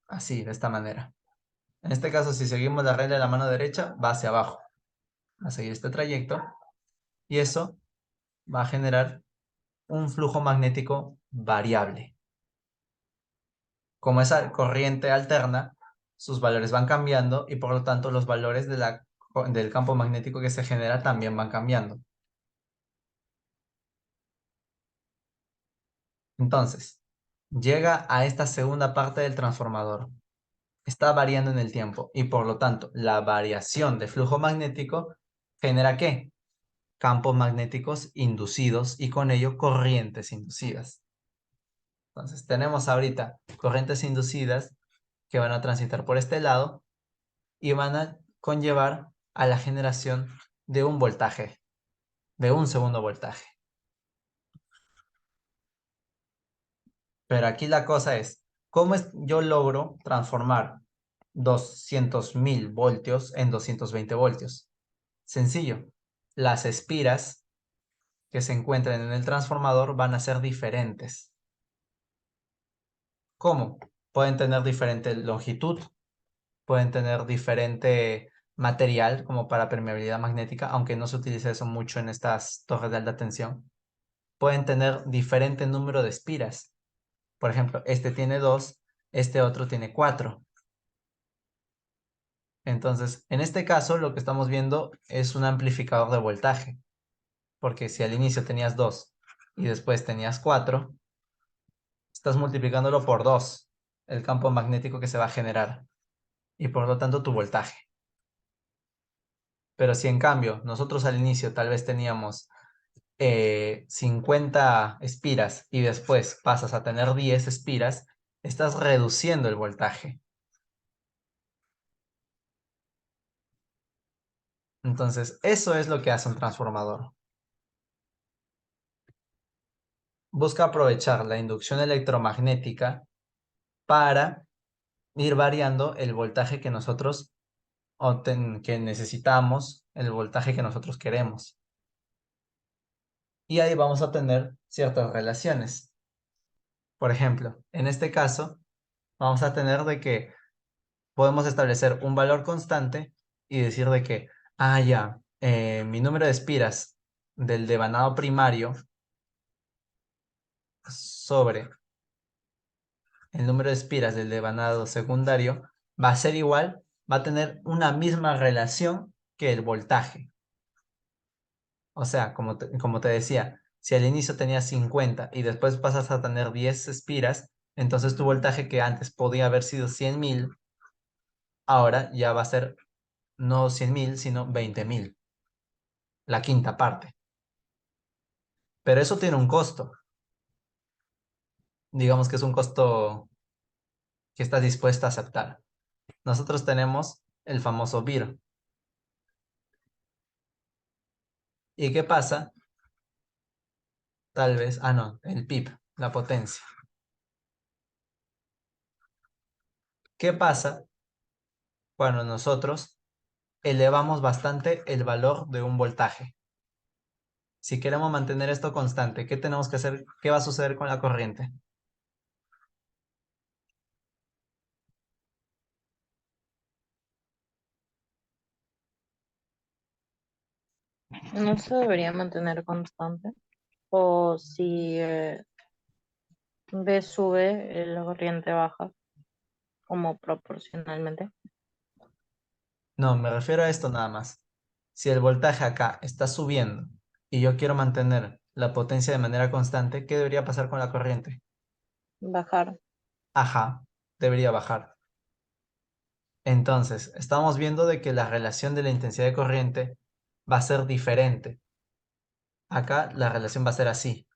Así, de esta manera. En este caso, si seguimos la regla de la mano derecha, va hacia abajo. Va a seguir este trayecto. Y eso va a generar un flujo magnético variable. Como esa corriente alterna, sus valores van cambiando y por lo tanto los valores del campo magnético que se genera también van cambiando. Entonces, llega a esta segunda parte del transformador. Está variando en el tiempo y por lo tanto la variación de flujo magnético genera ¿qué? Campos magnéticos inducidos y con ello corrientes inducidas. Entonces tenemos ahorita corrientes inducidas que van a transitar por este lado y van a conllevar a la generación de un voltaje, de un segundo voltaje. Pero aquí la cosa es, ¿cómo yo logro transformar 200.000 voltios en 220 voltios? Sencillo, las espiras que se encuentran en el transformador van a ser diferentes. ¿Cómo? Pueden tener diferente longitud, pueden tener diferente material como para permeabilidad magnética, aunque no se utiliza eso mucho en estas torres de alta tensión, pueden tener diferente número de espiras. Por ejemplo, este tiene 2, este otro tiene 4. Entonces, en este caso, lo que estamos viendo es un amplificador de voltaje, porque si al inicio tenías 2 y después tenías 4, estás multiplicándolo por 2 el campo magnético que se va a generar y por lo tanto tu voltaje. Pero si en cambio nosotros al inicio tal vez teníamos 50 espiras y después pasas a tener 10 espiras, estás reduciendo el voltaje. Entonces, eso es lo que hace un transformador. Busca aprovechar la inducción electromagnética para ir variando el voltaje que nosotros que necesitamos, el voltaje que nosotros queremos. Y ahí vamos a tener ciertas relaciones. Por ejemplo, en este caso, vamos a tener de que podemos establecer un valor constante y decir de que, mi número de espiras del devanado primario sobre el número de espiras del devanado secundario va a ser igual, va a tener una misma relación que el voltaje. O sea, como te decía, si al inicio tenías 50 y después pasas a tener 10 espiras, entonces tu voltaje que antes podía haber sido 100.000, ahora ya va a ser no 100.000, sino 20.000, la quinta parte. Pero eso tiene un costo. Digamos que es un costo que estás dispuesta a aceptar. Nosotros tenemos el famoso VIR. ¿Y qué pasa? Tal vez, no, el PIB, la potencia. ¿Qué pasa cuando nosotros elevamos bastante el valor de un voltaje? Si queremos mantener esto constante, ¿qué tenemos que hacer? ¿Qué va a suceder con la corriente? No se debería mantener constante. O si B sube, la corriente baja, como proporcionalmente. No, me refiero a esto nada más. Si el voltaje acá está subiendo y yo quiero mantener la potencia de manera constante, ¿qué debería pasar con la corriente? Bajar. Ajá, debería bajar. Entonces, estamos viendo de que la relación de la intensidad de corriente va a ser diferente. Acá la relación va a ser así.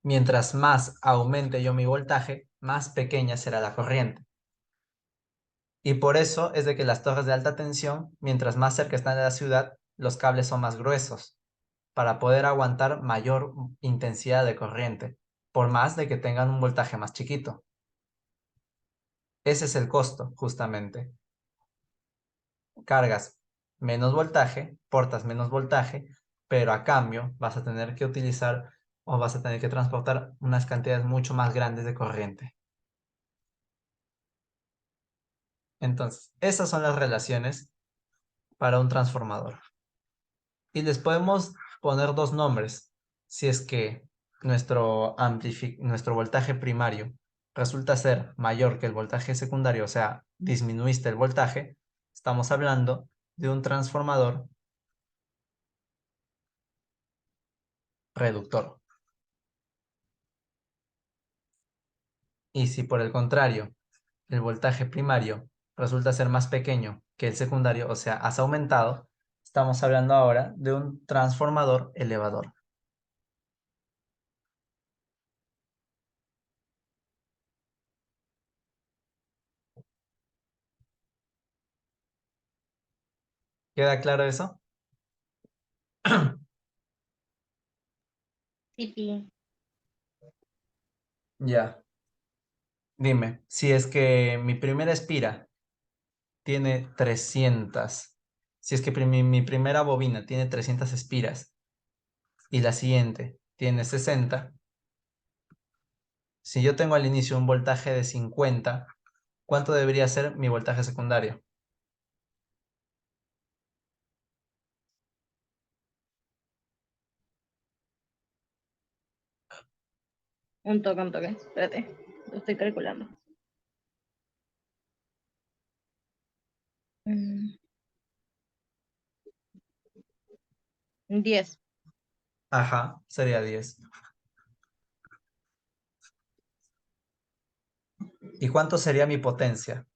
Mientras más aumente yo mi voltaje, más pequeña será la corriente. Y por eso es de que las torres de alta tensión, mientras más cerca están de la ciudad, los cables son más gruesos, para poder aguantar mayor intensidad de corriente, por más de que tengan un voltaje más chiquito. Ese es el costo, justamente. Cargas menos voltaje, portas menos voltaje, pero a cambio vas a tener que utilizar o vas a tener que transportar unas cantidades mucho más grandes de corriente. Entonces, esas son las relaciones para un transformador. Y les podemos poner dos nombres. Si es que nuestro voltaje primario resulta ser mayor que el voltaje secundario, o sea, disminuiste el voltaje, estamos hablando de un transformador reductor. Y si por el contrario, el voltaje primario resulta ser más pequeño que el secundario, o sea, has aumentado, estamos hablando ahora de un transformador elevador. ¿Queda claro eso? Sí, pi. Ya. Dime, si es que mi primera espira tiene 300, si es que mi primera bobina tiene 300 espiras y la siguiente tiene 60, si yo tengo al inicio un voltaje de 50, ¿cuánto debería ser mi voltaje secundario? Un toque, un toque. Espérate. Lo estoy calculando. Mm, 10. Ajá, sería 10. ¿Y cuánto sería mi potencia?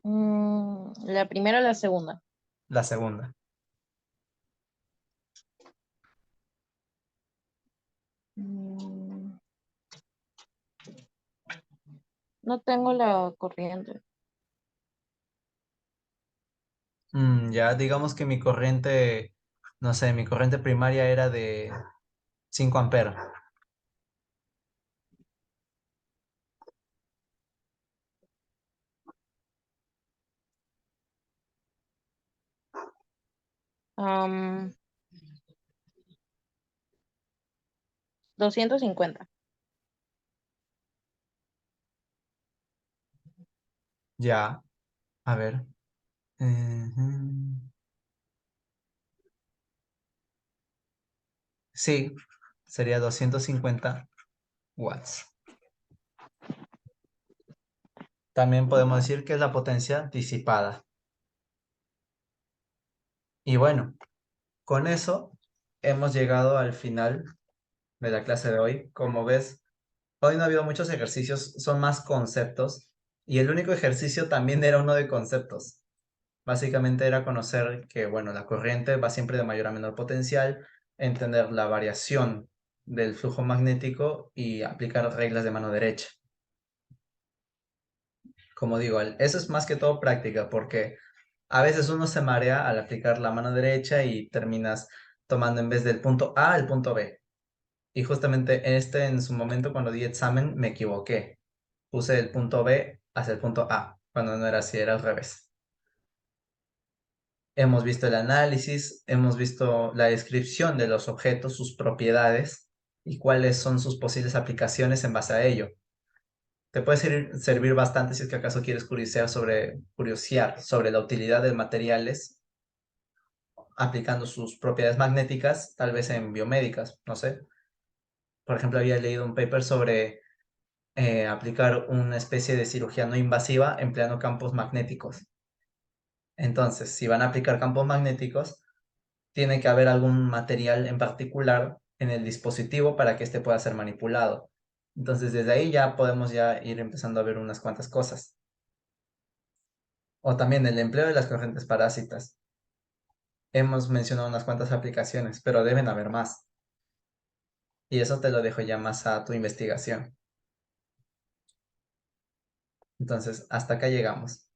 La primera o la segunda. La segunda. Mm, No tengo la corriente. Ya digamos que mi corriente, no sé, mi corriente primaria era de 5 amperes. Am, 250. Ya, a ver. Ujú. Sí, sería 250 watts. También podemos decir que es la potencia disipada. Y bueno, con eso hemos llegado al final de la clase de hoy. Como ves, hoy no ha habido muchos ejercicios, son más conceptos. Y el único ejercicio también era uno de conceptos. Básicamente era conocer que, bueno, la corriente va siempre de mayor a menor potencial, entender la variación del flujo magnético y aplicar reglas de mano derecha. Como digo, eso es más que todo práctica, porque a veces uno se marea al aplicar la mano derecha y terminas tomando en vez del punto A el punto B. Y justamente en su momento cuando di examen me equivoqué. Puse el punto B hacia el punto A, cuando no era así, era al revés. Hemos visto el análisis, hemos visto la descripción de los objetos, sus propiedades y cuáles son sus posibles aplicaciones en base a ello. Te puede servir bastante si es que acaso quieres curiosear sobre la utilidad de materiales aplicando sus propiedades magnéticas, tal vez en biomédicas, no sé. Por ejemplo, había leído un paper sobre aplicar una especie de cirugía no invasiva empleando campos magnéticos. Entonces, si van a aplicar campos magnéticos, tiene que haber algún material en particular en el dispositivo para que éste pueda ser manipulado. Entonces, desde ahí ya podemos ya ir empezando a ver unas cuantas cosas. O también el empleo de las corrientes parásitas. Hemos mencionado unas cuantas aplicaciones, pero deben haber más. Y eso te lo dejo ya más a tu investigación. Entonces, hasta acá llegamos.